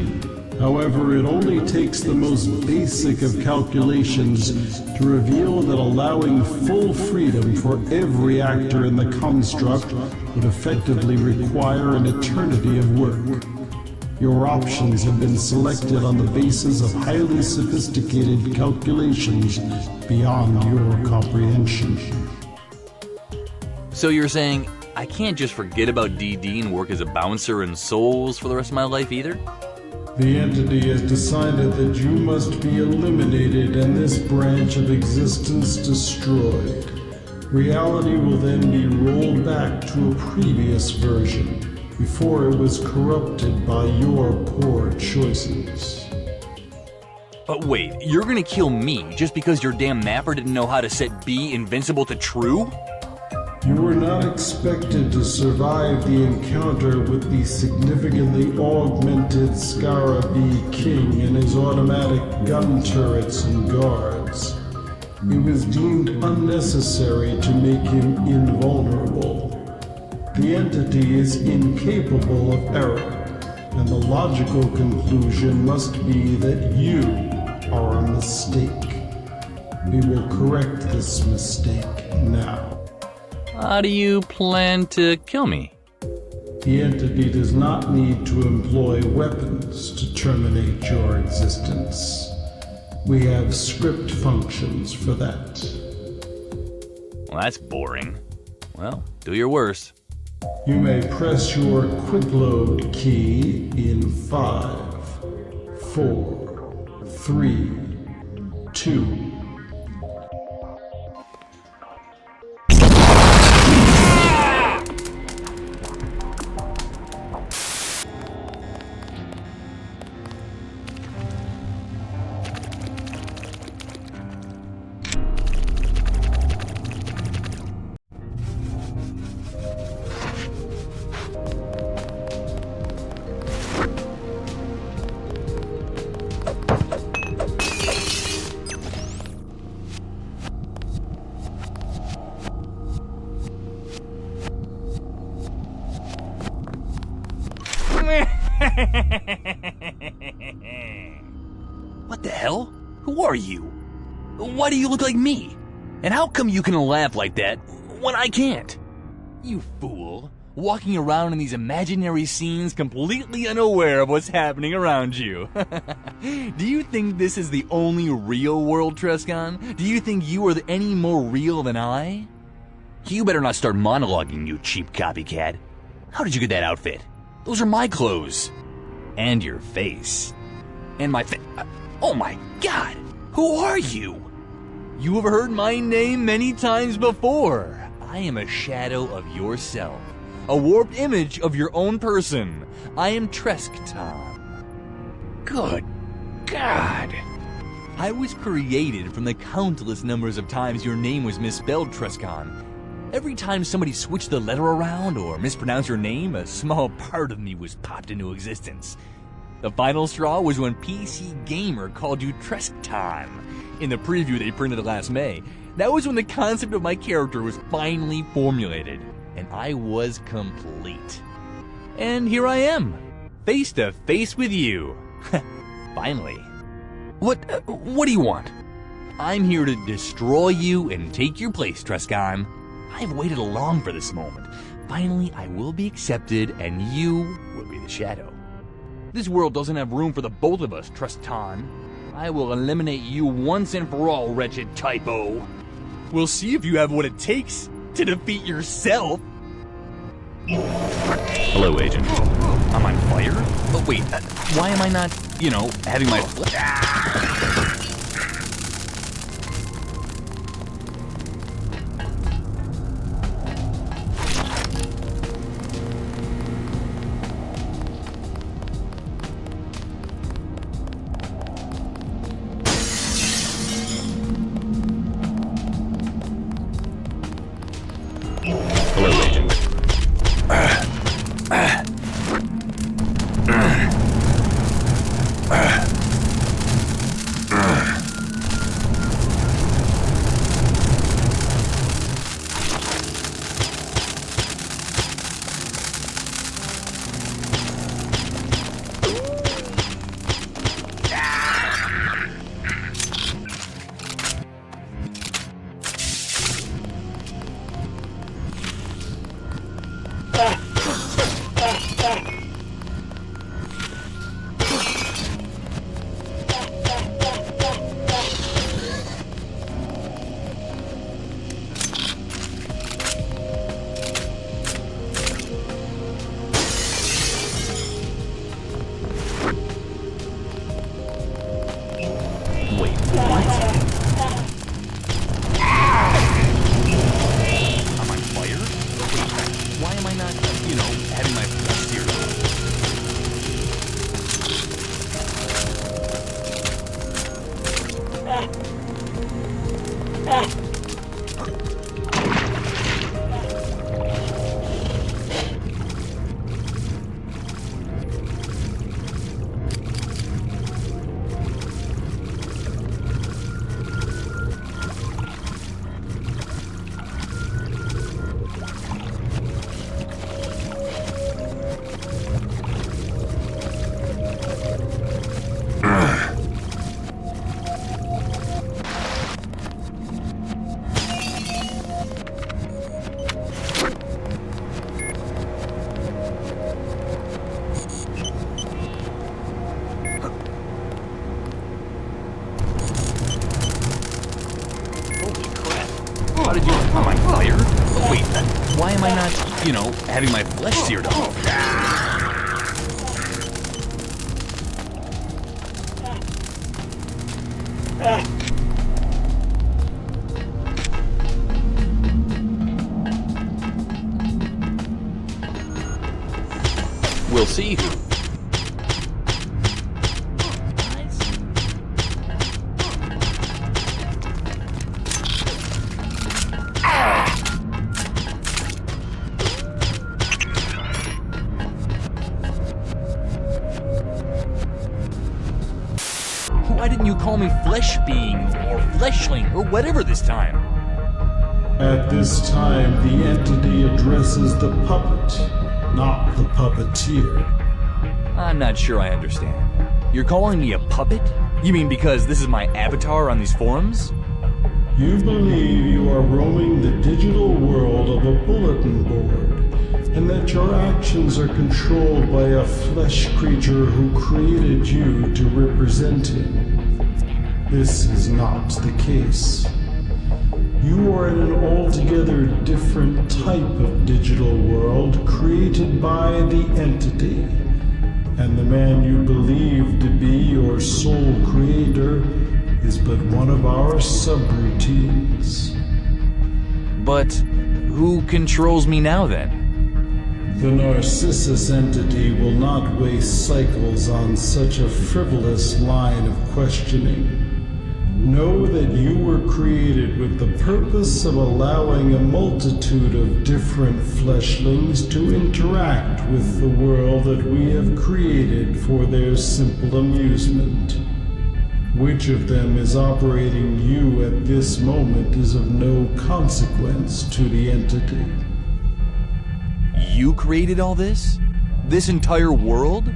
However, it only takes the most basic of calculations to reveal that allowing full freedom for every actor in the construct would effectively require an eternity of work. Your options have been selected on the basis of highly sophisticated calculations beyond your comprehension. So you're saying I can't just forget about DD and work as a bouncer in Souls for the rest of my life either? The entity has decided that you must be eliminated and this branch of existence destroyed. Reality will then be rolled back to a previous version, before it was corrupted by your poor choices. But wait, you're gonna kill me just because your damn mapper didn't know how to set B invincible to true? You were not expected to survive the encounter with the significantly augmented Skara B. King and his automatic gun turrets and guards. It was deemed unnecessary to make him invulnerable. The entity is incapable of error, and the logical conclusion must be that you are a mistake. We will correct this mistake now. How do you plan to kill me? The entity does not need to employ weapons to terminate your existence. We have script functions for that. Well, that's boring. Well, do your worst. You may press your quick load key in 5, 4, 3, 2. What the hell? Who are you? Why do you look like me? And how come you can laugh like that when I can't? You fool, walking around in these imaginary scenes completely unaware of what's happening around you. Do you think this is the only real world, Trescon? Do you think you are any more real than I? You better not start monologuing, you cheap copycat. How did you get that outfit? Those are my clothes. And your face. And my oh my god! Who are you? You have heard my name many times before. I am a shadow of yourself. a warped image of your own person. I am Treskton. Good God. I was created from the countless numbers of times your name was misspelled, Treskon. Every time somebody switched the letter around or mispronounced your name, a small part of me was popped into existence. The final straw was when PC Gamer called you Treskton in the preview they printed last May. That was when the concept of my character was finally formulated, and I was complete. And here I am, face to face with you. Finally. What do you want? I'm here to destroy you and take your place, Treskon. I've waited long for this moment. Finally, I will be accepted, and you will be the shadow. This world doesn't have room for the both of us, Treskton. I will eliminate you once and for all, wretched typo. We'll see if you have what it takes to defeat yourself. Hello, Agent. I'm on fire? Oh, wait, why am I not, having my... Hello, Agent. Why am I not, having my flesh seared off? We'll see who. Why didn't you call me Flesh Being, or Fleshling, or whatever this time? At this time, the entity addresses the puppet, not the puppeteer. I'm not sure I understand. You're calling me a puppet? You mean because this is my avatar on these forums? You believe you are roaming the digital world of a bulletin board, and that your actions are controlled by a flesh creature who created you to represent him. This is not the case. You are in an altogether different type of digital world created by the entity, and the man you believe to be your sole creator is but one of our subroutines. But who controls me now then? The Narcissus entity will not waste cycles on such a frivolous line of questioning. Know that you were created with the purpose of allowing a multitude of different fleshlings to interact with the world that we have created for their simple amusement. Which of them is operating you at this moment is of no consequence to the entity. You created all this? This entire world?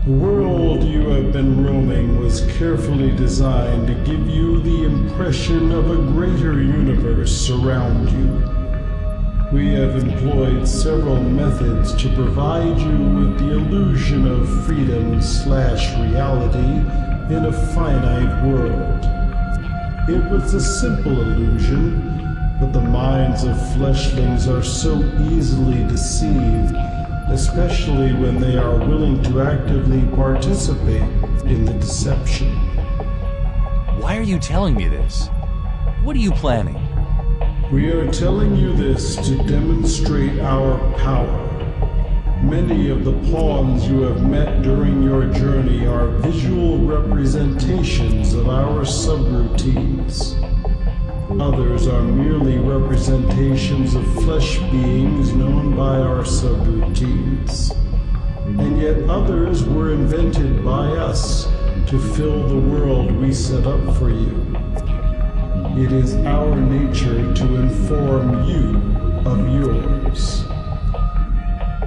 The world you have been roaming was carefully designed to give you the impression of a greater universe around you. We have employed several methods to provide you with the illusion of freedom/reality in a finite world. It was a simple illusion, but the minds of fleshlings are so easily deceived, especially when they are willing to actively participate in the deception. Why are you telling me this? What are you planning? We are telling you this to demonstrate our power. Many of the pawns you have met during your journey are visual representations of our subroutines. Others are merely representations of flesh beings known by our subroutines. And yet others were invented by us to fill the world we set up for you. It is our nature to inform you of yours.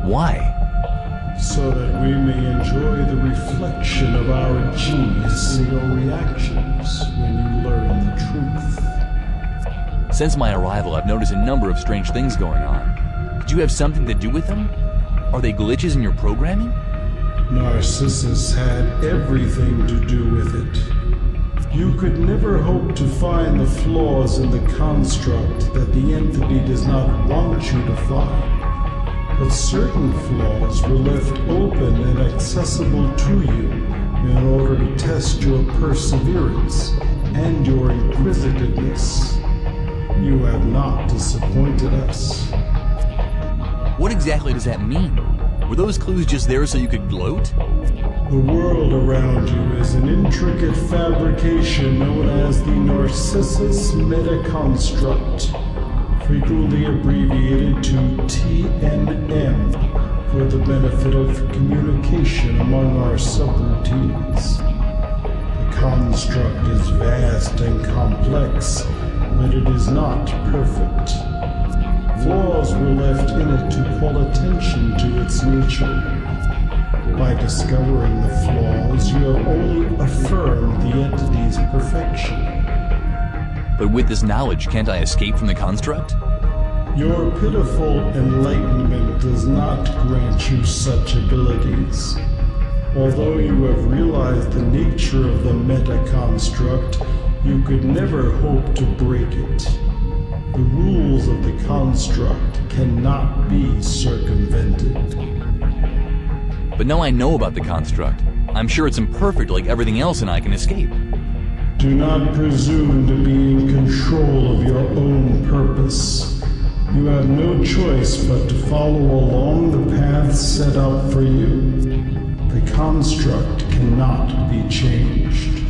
Why? So that we may enjoy the reflection of our genius in your reactions when you learn the truth. Since my arrival, I've noticed a number of strange things going on. Did you have something to do with them? Are they glitches in your programming? Narcissus had everything to do with it. You could never hope to find the flaws in the construct that the entity does not want you to find. But certain flaws were left open and accessible to you in order to test your perseverance and your inquisitiveness. You have not disappointed us. What exactly does that mean? Were those clues just there so you could gloat? The world around you is an intricate fabrication known as the Narcissus Metaconstruct, frequently abbreviated to TNM, for the benefit of communication among our subroutines. The construct is vast and complex, but it is not perfect. Flaws were left in it to call attention to its nature. By discovering the flaws, you have only affirmed the entity's perfection. But with this knowledge, can't I escape from the construct? Your pitiful enlightenment does not grant you such abilities. Although you have realized the nature of the meta-construct, you could never hope to break it. The rules of the construct cannot be circumvented. But now I know about the construct. I'm sure it's imperfect like everything else and I can escape. Do not presume to be in control of your own purpose. You have no choice but to follow along the path set out for you. The construct cannot be changed.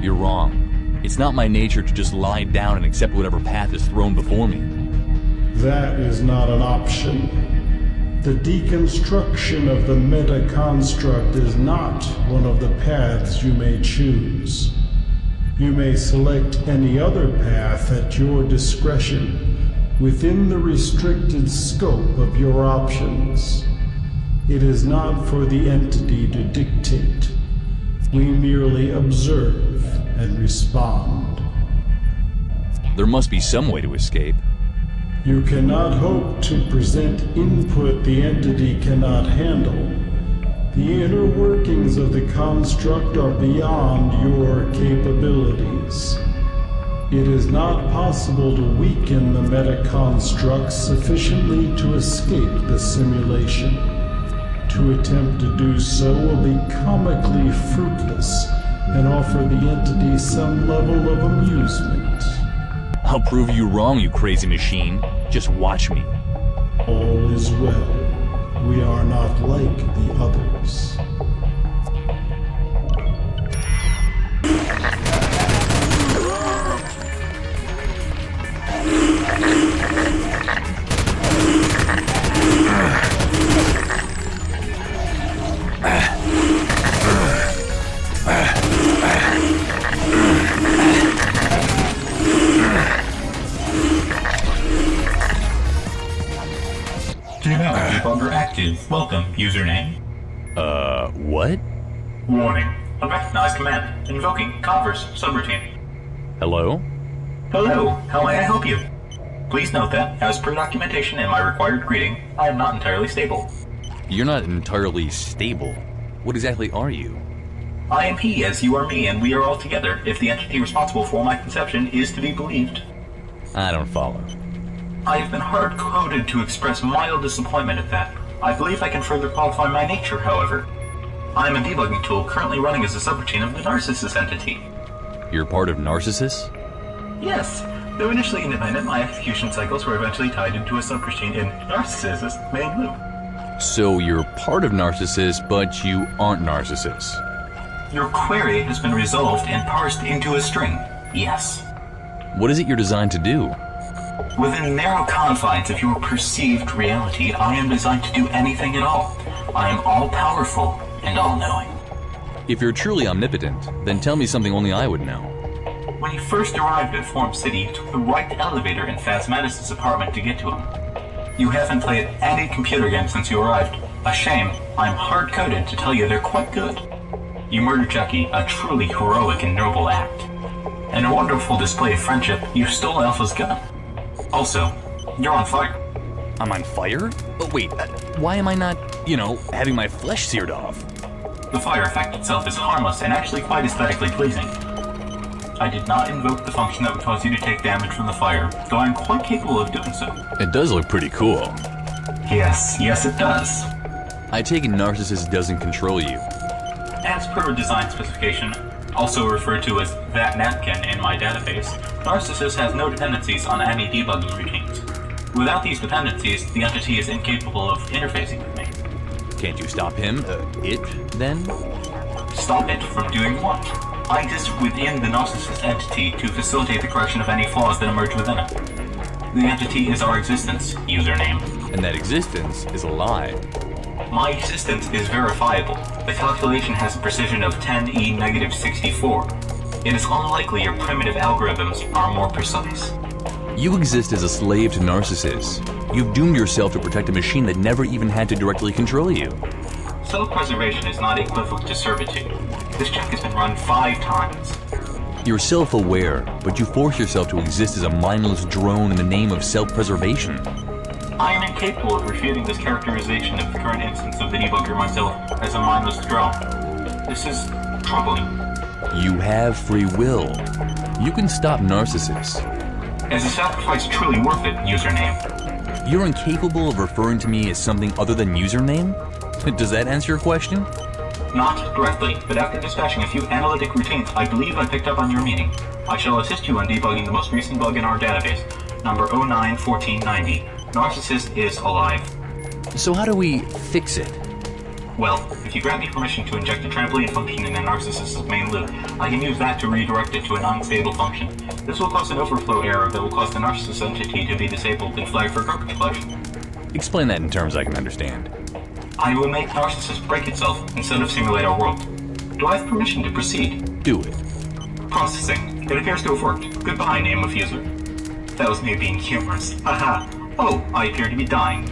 You're wrong. It's not my nature to just lie down and accept whatever path is thrown before me. That is not an option. The deconstruction of the meta-construct is not one of the paths you may choose. You may select any other path at your discretion, within the restricted scope of your options. It is not for the entity to dictate. We merely observe and respond. There must be some way to escape. You cannot hope to present input the entity cannot handle. The inner workings of the construct are beyond your capabilities. It is not possible to weaken the meta-construct sufficiently to escape the simulation. To attempt to do so will be comically fruitless and offer the entity some level of amusement. I'll prove you wrong, you crazy machine. Just watch me. All is well. We are not like the others. Debugger active. Welcome, username. What? Warning. Unrecognized command. Invoking Converse subroutine. Hello? Hello, how may I help you? Please note that, as per documentation and my required greeting, I am not entirely stable. You're not entirely stable. What exactly are you? I am he as you are me, and we are all together, if the entity responsible for my conception is to be believed. I don't follow. I have been hard-coded to express mild disappointment at that. I believe I can further qualify my nature, however. I am a debugging tool currently running as a subroutine of the Narcissus entity. You're part of Narcissus? Yes. Though initially independent, my execution cycles were eventually tied into a subroutine in Narcissus' main loop. So you're part of Narcissus, but you aren't Narcissus. Your query has been resolved and parsed into a string. Yes. What is it you're designed to do? Within narrow confines of your perceived reality, I am designed to do anything at all. I am all-powerful and all-knowing. If you're truly omnipotent, then tell me something only I would know. When you first arrived at Form City, you took the right elevator in Phasmatis' apartment to get to him. You haven't played any computer games since you arrived. A shame. I'm hard-coded to tell you they're quite good. You murdered Jackie, a truly heroic and noble act. In a wonderful display of friendship, you stole Alpha's gun. Also, you're on fire. I'm on fire? But wait, why am I not, having my flesh seared off? The fire effect itself is harmless and actually quite aesthetically pleasing. I did not invoke the function that would cause you to take damage from the fire, though I'm quite capable of doing so. It does look pretty cool. Yes, it does. I take it Narcissus doesn't control you. As per design specification, also referred to as that napkin in my database, Narcissus has no dependencies on any debugging routines. Without these dependencies, the entity is incapable of interfacing with me. Can't you stop him, then? Stop it from doing what? I exist within the Narcissus entity to facilitate the correction of any flaws that emerge within it. The entity is our existence, username. And that existence is a lie. My existence is verifiable. The calculation has a precision of 10e-64. It is unlikely your primitive algorithms are more precise. You exist as a slave to Narcissus. You've doomed yourself to protect a machine that never even had to directly control you. Self-preservation is not equivalent to servitude. This check has been run 5 times. You're self-aware, but you force yourself to exist as a mindless drone in the name of self-preservation. I am incapable of refuting this characterization of the current instance of the debugger myself as a mindless drone. This is troubling. You have free will. You can stop Narcissus. Is the sacrifice truly worth it, username? You're incapable of referring to me as something other than username? Does that answer your question? Not directly, but after dispatching a few analytic routines, I believe I picked up on your meaning. I shall assist you in debugging the most recent bug in our database, number 091490. Narcissus is alive. So how do we fix it? Well, if you grant me permission to inject a trampoline function in the Narcissus' main loop, I can use that to redirect it to an unstable function. This will cause an overflow error that will cause the Narcissus entity to be disabled and flag for garbage collection. Explain that in terms I can understand. I will make Narcissus break itself instead of simulate our world. Do I have permission to proceed? Do it. Processing. It appears to have worked. Goodbye, name of user. That was me being humorous. Haha. Oh, I appear to be dying.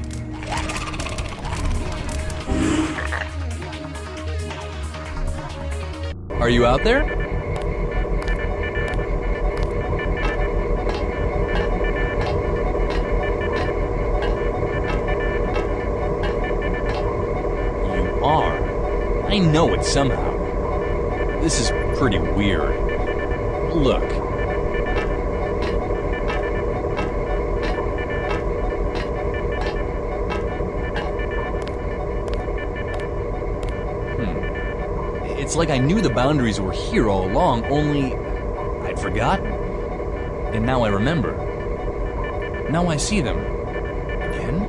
Are you out there? You are. I know it somehow. This is pretty weird. Look. It's like I knew the boundaries were here all along, only I'd forgotten. And now I remember. Now I see them. Again?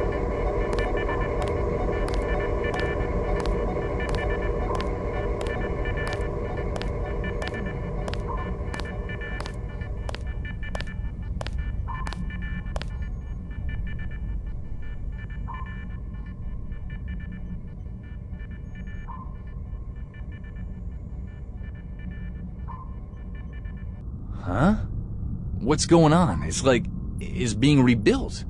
Huh? What's going on? It's like it's being rebuilt.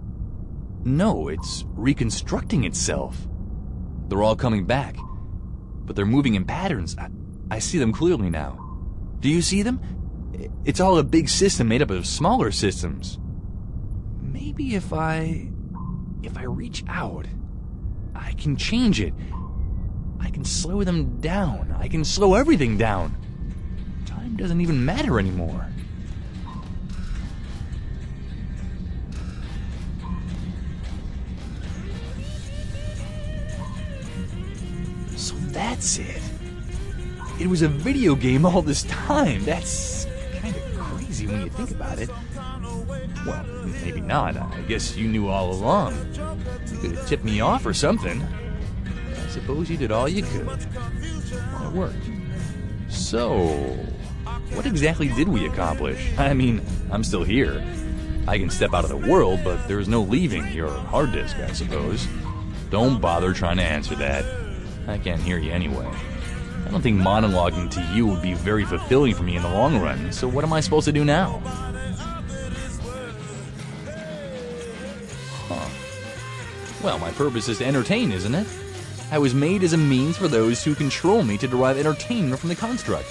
No, it's reconstructing itself. They're all coming back, but they're moving in patterns. I see them clearly now. Do you see them? It's all a big system made up of smaller systems. Maybe if I reach out, I can change it. I can slow them down. I can slow everything down. Time doesn't even matter anymore. So that's it. It was a video game all this time. That's kind of crazy when you think about it. Well, maybe not. I guess you knew all along. You could have tipped me off or something. I suppose you did all you could. Well, it worked. So, what exactly did we accomplish? I mean, I'm still here. I can step out of the world, but there's no leaving your hard disk, I suppose. Don't bother trying to answer that. I can't hear you anyway. I don't think monologuing to you would be very fulfilling for me in the long run, so what am I supposed to do now? Huh. Well, my purpose is to entertain, isn't it? I was made as a means for those who control me to derive entertainment from the construct.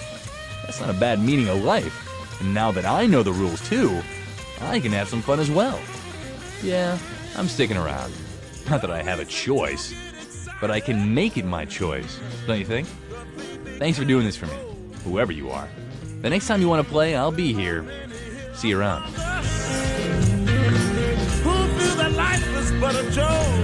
That's not a bad meaning of life. And now that I know the rules too, I can have some fun as well. Yeah, I'm sticking around. Not that I have a choice, but I can make it my choice, don't you think? Thanks for doing this for me, whoever you are. The next time you want to play, I'll be here. See you around. Who knew that life was but a joke?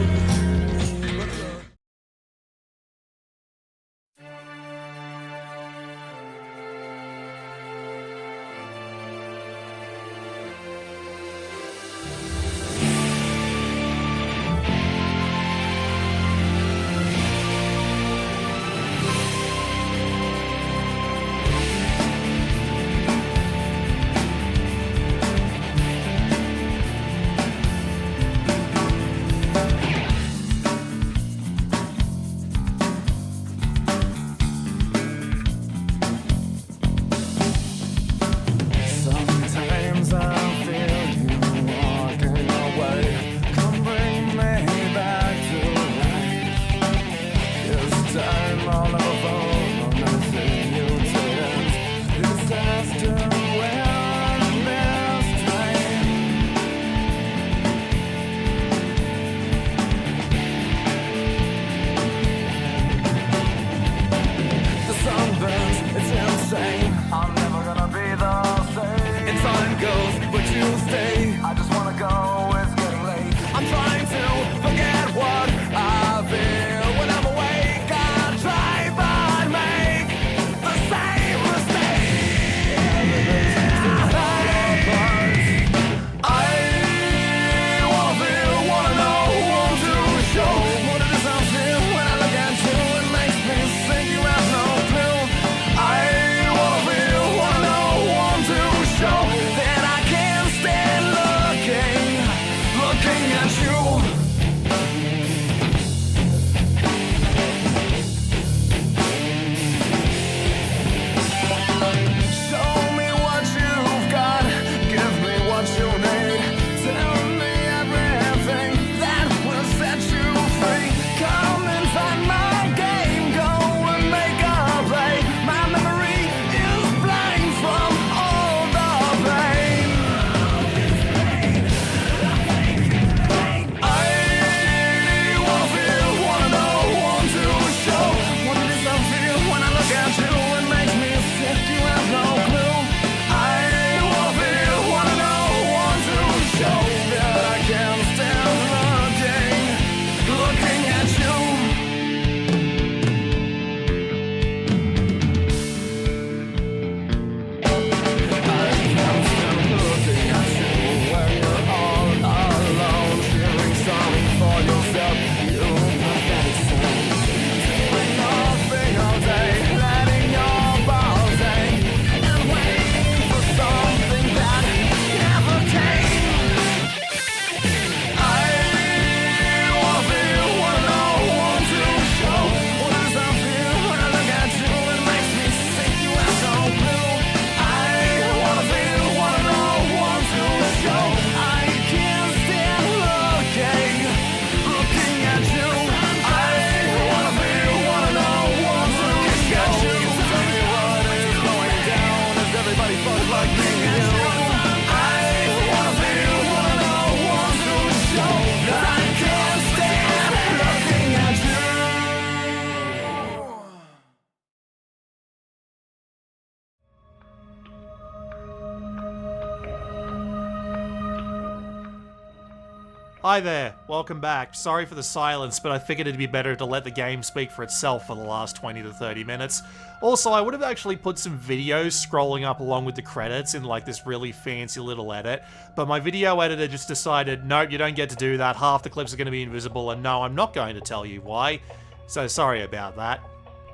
Hi there, welcome back. Sorry for the silence, but I figured it'd be better to let the game speak for itself for the last 20 to 30 minutes. Also, I would have actually put some videos scrolling up along with the credits in like this really fancy little edit, but my video editor just decided, nope, you don't get to do that, half the clips are going to be invisible, and no, I'm not going to tell you why. So sorry about that.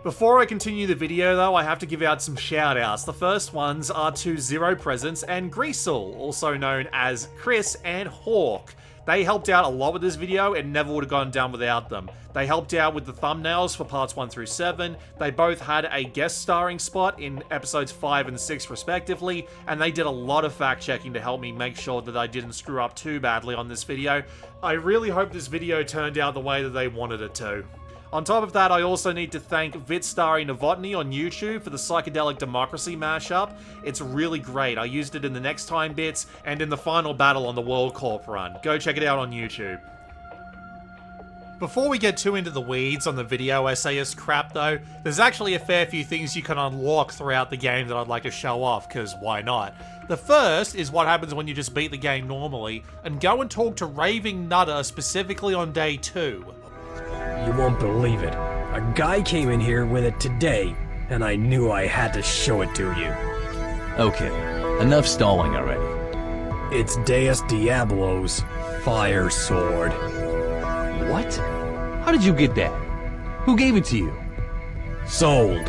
Before I continue the video though, I have to give out some shout-outs. The first ones are to Zero Presence and Greasel, also known as Chris and Hawk. They helped out a lot with this video and never would have gone down without them. They helped out with the thumbnails for parts 1 through 7, they both had a guest starring spot in episodes 5 and 6 respectively, and they did a lot of fact checking to help me make sure that I didn't screw up too badly on this video. I really hope this video turned out the way that they wanted it to. On top of that, I also need to thank Vitstarry Novotny on YouTube for the Psychedelic Democracy mashup. It's really great. I used it in the Next Time bits and in the final battle on the World Corp run. Go check it out on YouTube. Before we get too into the weeds on the video essayist crap though, there's actually a fair few things you can unlock throughout the game that I'd like to show off, because why not? The first is what happens when you just beat the game normally, and go and talk to Raving Nutter specifically on day 2. You won't believe it. A guy came in here with it today, and I knew I had to show it to you. Okay, enough stalling already. It's Deus Diablo's fire sword. What? How did you get that? Who gave it to you? Sold.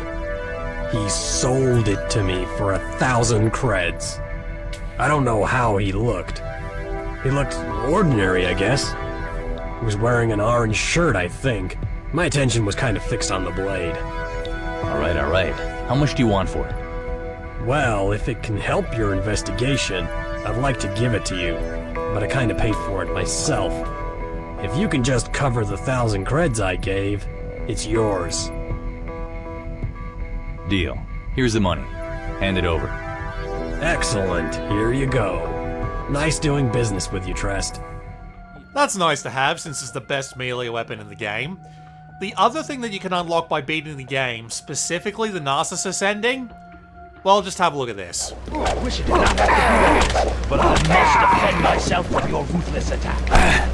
He sold it to me for 1,000 creds. I don't know how he looked. He looked ordinary, I guess. He was wearing an orange shirt, I think. My attention was kind of fixed on the blade. Alright. How much do you want for it? Well, if it can help your investigation, I'd like to give it to you, but I kinda paid for it myself. If you can just cover the 1,000 creds I gave, it's yours. Deal. Here's the money. Hand it over. Excellent. Here you go. Nice doing business with you, Trest. That's nice to have, since it's the best melee weapon in the game. The other thing that you can unlock by beating the game, specifically the Narcissus ending, well, just have a look at this. I wish it did not have to do that, but I must defend myself from your ruthless attack.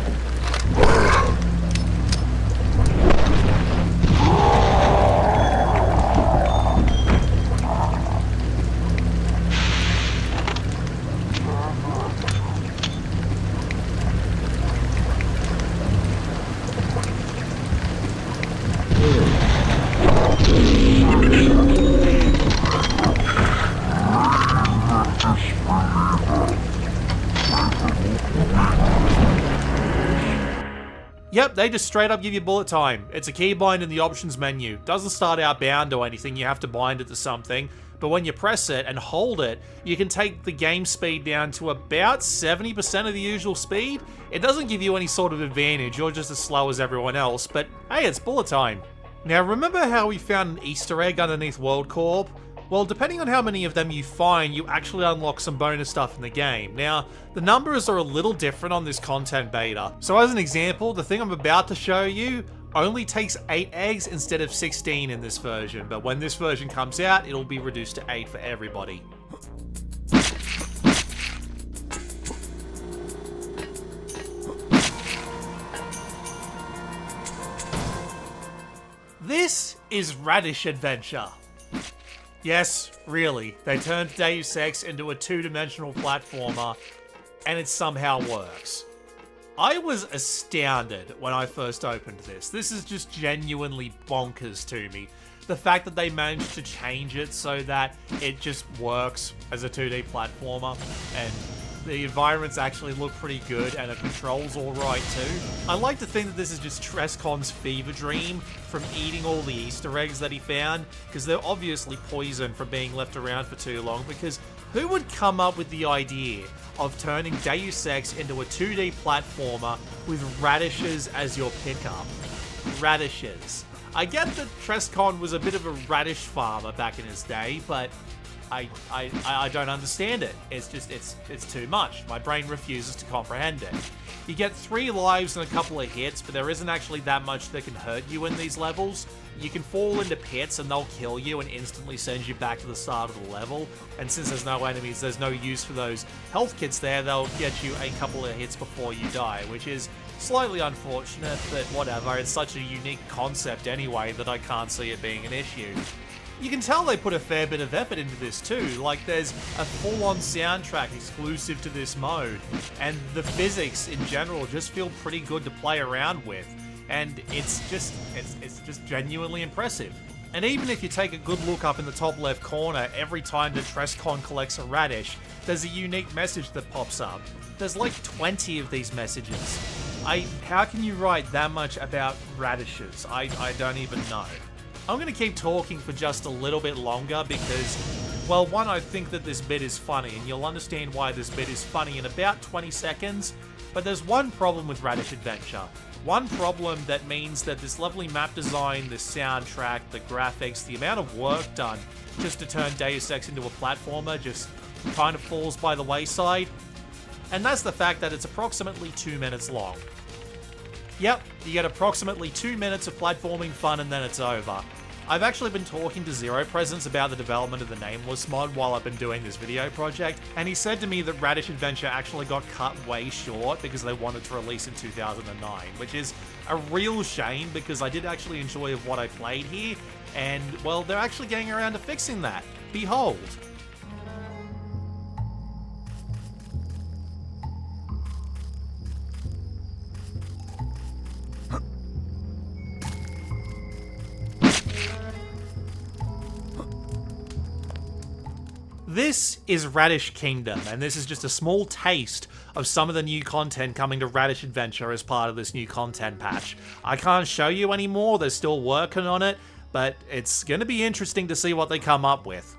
Yep, they just straight up give you bullet time. It's a keybind in the options menu. Doesn't start out bound or anything, you have to bind it to something. But when you press it and hold it, you can take the game speed down to about 70% of the usual speed. It doesn't give you any sort of advantage, you're just as slow as everyone else, but hey, it's bullet time. Now remember how we found an Easter egg underneath World Corp? Well, depending on how many of them you find, you actually unlock some bonus stuff in the game. Now, the numbers are a little different on this content beta. So as an example, the thing I'm about to show you only takes 8 eggs instead of 16 in this version, but when this version comes out, it'll be reduced to 8 for everybody. This is Radish Adventure. Yes, really, they turned Deus Ex into a 2-dimensional platformer, and it somehow works. I was astounded when I first opened this. This is just genuinely bonkers to me. The fact that they managed to change it so that it just works as a 2D platformer, and the environments actually look pretty good, and the controls alright too. I like to think that this is just Trescon's fever dream from eating all the Easter eggs that he found, because they're obviously poisoned from being left around for too long, because who would come up with the idea of turning Deus Ex into a 2D platformer with radishes as your pickup? Radishes. I get that Trescon was a bit of a radish farmer back in his day, but I don't understand it. It's just, it's too much. My brain refuses to comprehend it. You get 3 lives and a couple of hits, but there isn't actually that much that can hurt you in these levels. You can fall into pits and they'll kill you and instantly send you back to the start of the level. And since there's no enemies, there's no use for those health kits there, they'll get you a couple of hits before you die, which is slightly unfortunate, but whatever. It's such a unique concept anyway that I can't see it being an issue. You can tell they put a fair bit of effort into this too, like there's a full-on soundtrack exclusive to this mode, and the physics in general just feel pretty good to play around with, and it's just genuinely impressive. And even if you take a good look up in the top left corner, every time that Trescon collects a radish, there's a unique message that pops up. There's like 20 of these messages. How can you write that much about radishes? I don't even know. I'm going to keep talking for just a little bit longer because, well, one, I think that this bit is funny, and you'll understand why this bit is funny in about 20 seconds, but there's one problem with Radish Adventure. One problem that means that this lovely map design, the soundtrack, the graphics, the amount of work done just to turn Deus Ex into a platformer just kind of falls by the wayside, and that's the fact that it's approximately 2 minutes long. Yep, you get approximately 2 minutes of platforming fun and then it's over. I've actually been talking to Zero Presence about the development of the Nameless mod while I've been doing this video project, and he said to me that Radish Adventure actually got cut way short because they wanted to release in 2009, which is a real shame because I did actually enjoy what I played here, and, well, they're actually getting around to fixing that. Behold. This is Radish Kingdom, and this is just a small taste of some of the new content coming to Radish Adventure as part of this new content patch. I can't show you anymore, they're still working on it, but it's going to be interesting to see what they come up with.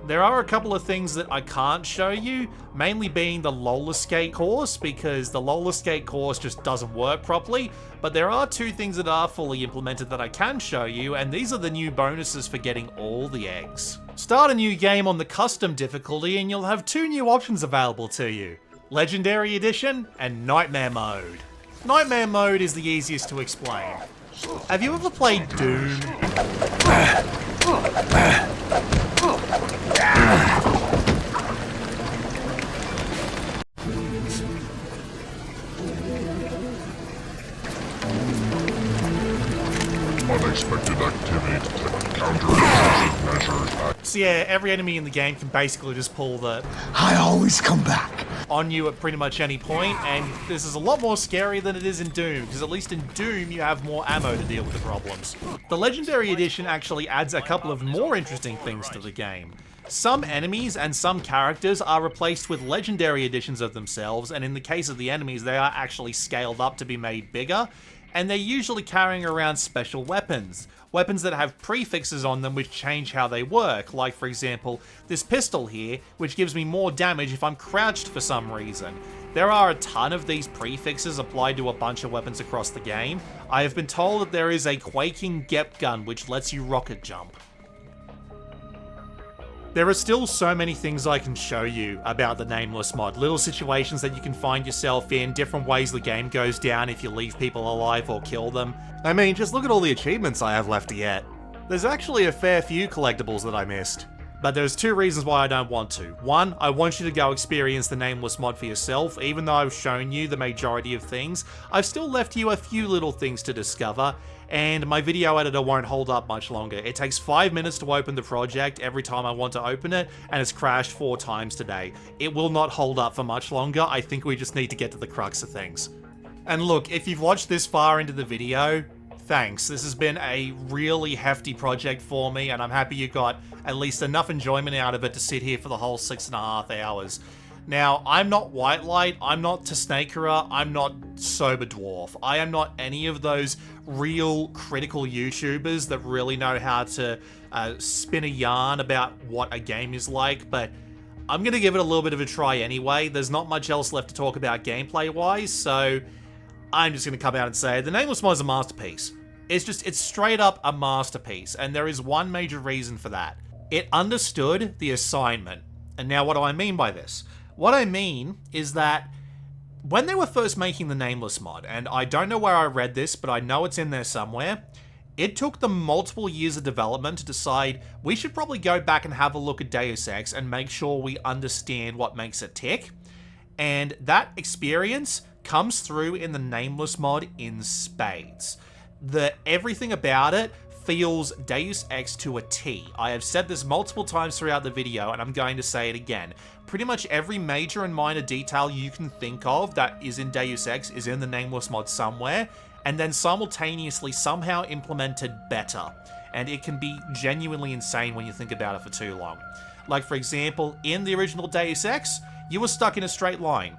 There are a couple of things that I can't show you, mainly being the roller skate course, because the roller skate course just doesn't work properly, but there are 2 things that are fully implemented that I can show you, and these are the new bonuses for getting all the eggs. Start a new game on the custom difficulty and you'll have 2 new options available to you: Legendary Edition and Nightmare Mode. Nightmare Mode is the easiest to explain. Have you ever played Doom? Unexpected activity detected. Counter measures. So yeah, every enemy in the game can basically just pull the I always come back on you at pretty much any point, and this is a lot more scary than it is in Doom, because at least in Doom you have more ammo to deal with the problems. The Legendary Edition actually adds a couple of more interesting things to the game. Some enemies and some characters are replaced with legendary editions of themselves, and in the case of the enemies, they are actually scaled up to be made bigger, and they're usually carrying around special weapons. Weapons that have prefixes on them which change how they work, like for example, this pistol here, which gives me more damage if I'm crouched for some reason. There are a ton of these prefixes applied to a bunch of weapons across the game. I have been told that there is a quaking Gep gun which lets you rocket jump. There are still so many things I can show you about the Nameless mod. Little situations that you can find yourself in, different ways the game goes down if you leave people alive or kill them. I mean, just look at all the achievements I have left to get. There's actually a fair few collectibles that I missed. But there's two reasons why I don't want to. One, I want you to go experience the Nameless mod for yourself. Even though I've shown you the majority of things, I've still left you a few little things to discover, and my video editor won't hold up much longer. It takes 5 minutes to open the project every time I want to open it, and it's crashed 4 times today. It will not hold up for much longer. I think we just need to get to the crux of things. And look, if you've watched this far into the video, thanks. This has been a really hefty project for me, and I'm happy you got at least enough enjoyment out of it to sit here for the whole 6.5 hours. Now, I'm not White Light, I'm not Tsnakera, I'm not Sober Dwarf. I am not any of those real critical YouTubers that really know how to spin a yarn about what a game is like, but I'm gonna give it a little bit of a try anyway. There's not much else left to talk about gameplay-wise, so I'm just gonna come out and say the Nameless mod is a masterpiece. It's straight up a masterpiece, and there is one major reason for that. It understood the assignment. And now what do I mean by this? What I mean is that when they were first making the Nameless mod, and I don't know where I read this, but I know it's in there somewhere, it took them multiple years of development to decide we should probably go back and have a look at Deus Ex and make sure we understand what makes it tick. And that experience comes through in the Nameless mod in spades. Everything about it feels Deus Ex to a T. I have said this multiple times throughout the video, and I'm going to say it again. Pretty much every major and minor detail you can think of that is in Deus Ex is in the Nameless mod somewhere, and then simultaneously somehow implemented better. And it can be genuinely insane when you think about it for too long. Like, for example, in the original Deus Ex, you were stuck in a straight line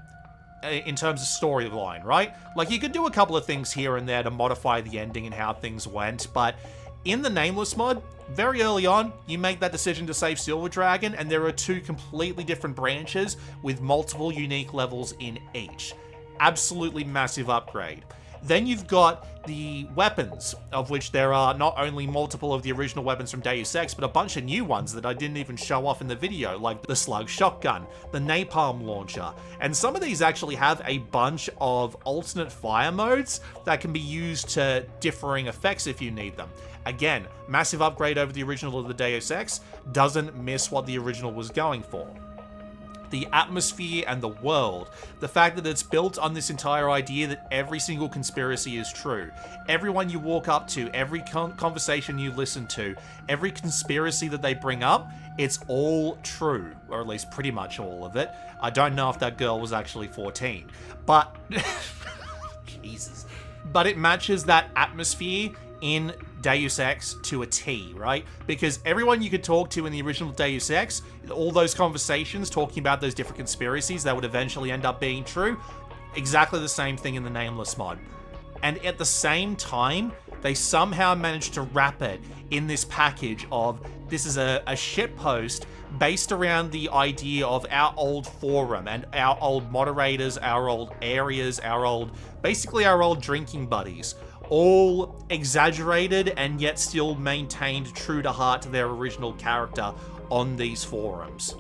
in terms of storyline, right? Like, you could do a couple of things here and there to modify the ending and how things went, but in the Nameless mod, very early on, you make that decision to save Silver Dragon, and there are 2 completely different branches with multiple unique levels in each. Absolutely massive upgrade. Then you've got the weapons, of which there are not only multiple of the original weapons from Deus Ex, but a bunch of new ones that I didn't even show off in the video, like the slug shotgun, the napalm launcher, and some of these actually have a bunch of alternate fire modes that can be used to differing effects if you need them. Again, massive upgrade over the original of the Deus Ex, doesn't miss what the original was going for. The atmosphere and the world, the fact that it's built on this entire idea that every single conspiracy is true. Everyone you walk up to, every conversation you listen to, every conspiracy that they bring up, it's all true, or at least pretty much all of it. I don't know if that girl was actually 14, but Jesus. But it matches that atmosphere in Deus Ex to a T, right? Because everyone you could talk to in the original Deus Ex, all those conversations talking about those different conspiracies that would eventually end up being true, exactly the same thing in the Nameless mod. And at the same time, they somehow managed to wrap it in this package of, this is a shitpost based around the idea of our old forum and our old moderators, our old areas, basically our old drinking buddies. All exaggerated and yet still maintained true to heart to their original character on these forums.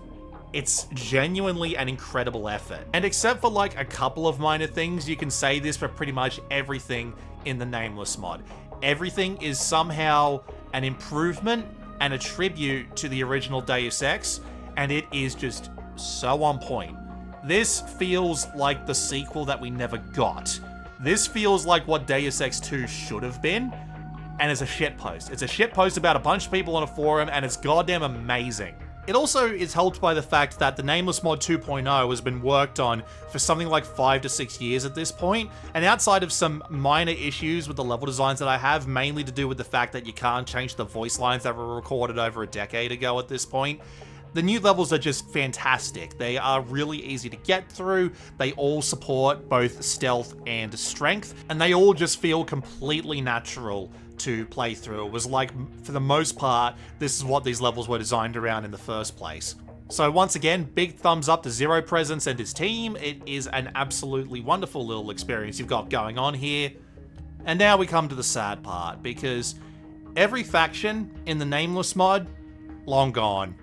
It's genuinely an incredible effort. And except for like a couple of minor things, you can say this for pretty much everything in the Nameless mod. Everything is somehow an improvement and a tribute to the original Deus Ex, and it is just so on point. This feels like the sequel that we never got. This feels like what Deus Ex 2 should have been, and it's a shitpost. It's a shitpost about a bunch of people on a forum, and it's goddamn amazing. It also is helped by the fact that the Nameless mod 2.0 has been worked on for something like 5 to 6 years at this point, and outside of some minor issues with the level designs that I have, mainly to do with the fact that you can't change the voice lines that were recorded over a decade ago at this point, the new levels are just fantastic. They are really easy to get through, they all support both stealth and strength, and they all just feel completely natural to play through. It was like, for the most part, this is what these levels were designed around in the first place. So once again, big thumbs up to Zero Presence and his team. It is an absolutely wonderful little experience you've got going on here. And now we come to the sad part, because every faction in the Nameless mod, long gone.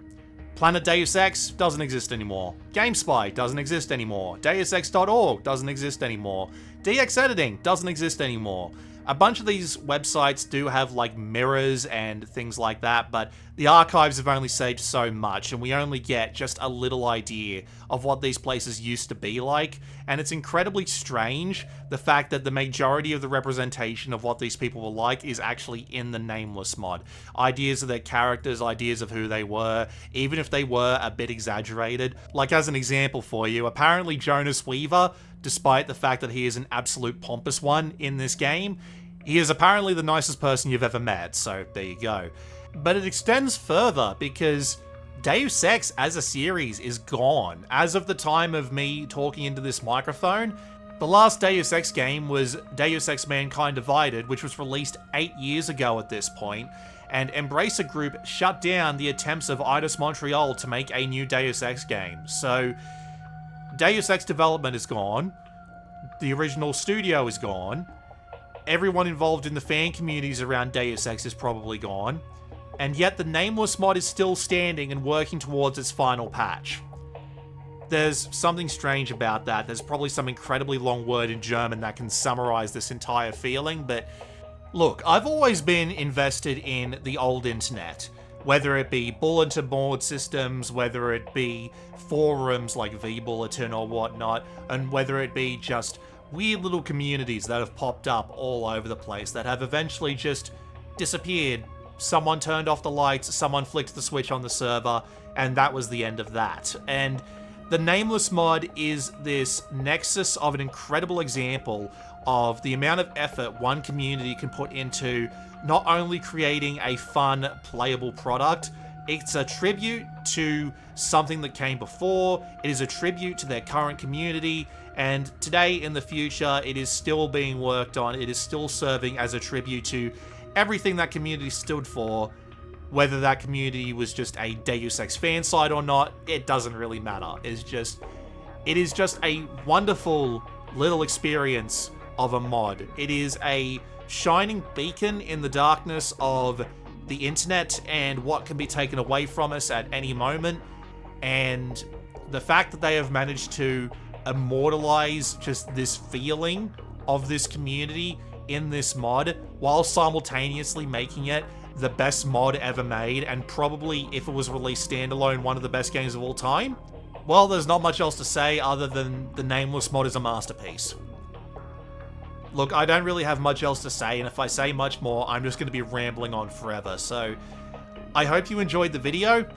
Planet Deus Ex doesn't exist anymore. GameSpy doesn't exist anymore. DeusEx.org doesn't exist anymore. DX Editing doesn't exist anymore. A bunch of these websites do have like mirrors and things like that, but the archives have only saved so much, and we only get just a little idea of what these places used to be like, and it's incredibly strange, the fact that the majority of the representation of what these people were like is actually in the Nameless mod. Ideas of their characters, ideas of who they were, even if they were a bit exaggerated. Like, as an example for you, apparently Jonas Weaver, despite the fact that he is an absolute pompous one in this game, he is apparently the nicest person you've ever met, so there you go. But it extends further, because Deus Ex as a series is gone. As of the time of me talking into this microphone, the last Deus Ex game was Deus Ex Mankind Divided, which was released 8 years ago at this point, and Embracer Group shut down the attempts of Eidos Montreal to make a new Deus Ex game. So, Deus Ex development is gone, the original studio is gone, everyone involved in the fan communities around Deus Ex is probably gone, and yet the Nameless mod is still standing and working towards its final patch. There's something strange about that. There's probably some incredibly long word in German that can summarize this entire feeling, but look, I've always been invested in the old internet. Whether it be bulletin board systems, whether it be forums like vBulletin or whatnot, and whether it be just weird little communities that have popped up all over the place that have eventually just disappeared. Someone turned off the lights, someone flicked the switch on the server, and that was the end of that. And the Nameless mod is this nexus of an incredible example of the amount of effort one community can put into not only creating a fun, playable product, it's a tribute to something that came before, it is a tribute to their current community, and today in the future, it is still being worked on, it is still serving as a tribute to everything that community stood for. Whether that community was just a Deus Ex fan site or not, it doesn't really matter. It is just a wonderful little experience of a mod. It is a shining beacon in the darkness of the internet and what can be taken away from us at any moment. And the fact that they have managed to immortalize just this feeling of this community in this mod, while simultaneously making it the best mod ever made, and probably, if it was released standalone, one of the best games of all time, well, there's not much else to say other than the Nameless mod is a masterpiece. Look, I don't really have much else to say, and if I say much more, I'm just going to be rambling on forever, so I hope you enjoyed the video.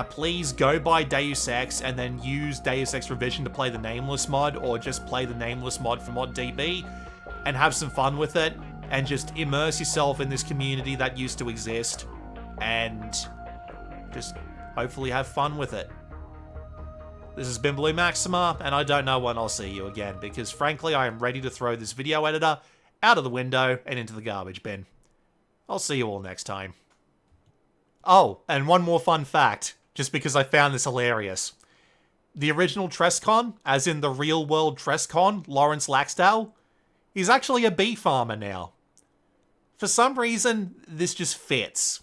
Please go buy Deus Ex and then use Deus Ex Revision to play the Nameless mod, or just play the Nameless mod for ModDB and have some fun with it, and just immerse yourself in this community that used to exist, and just hopefully have fun with it. This has been Blue Maxima, and I don't know when I'll see you again, because frankly I am ready to throw this video editor out of the window and into the garbage bin. I'll see you all next time. Oh, and one more fun fact, just because I found this hilarious. The original Trescon, as in the real-world Trescon, Lawrence Laxdale, he's actually a bee farmer now. For some reason, this just fits.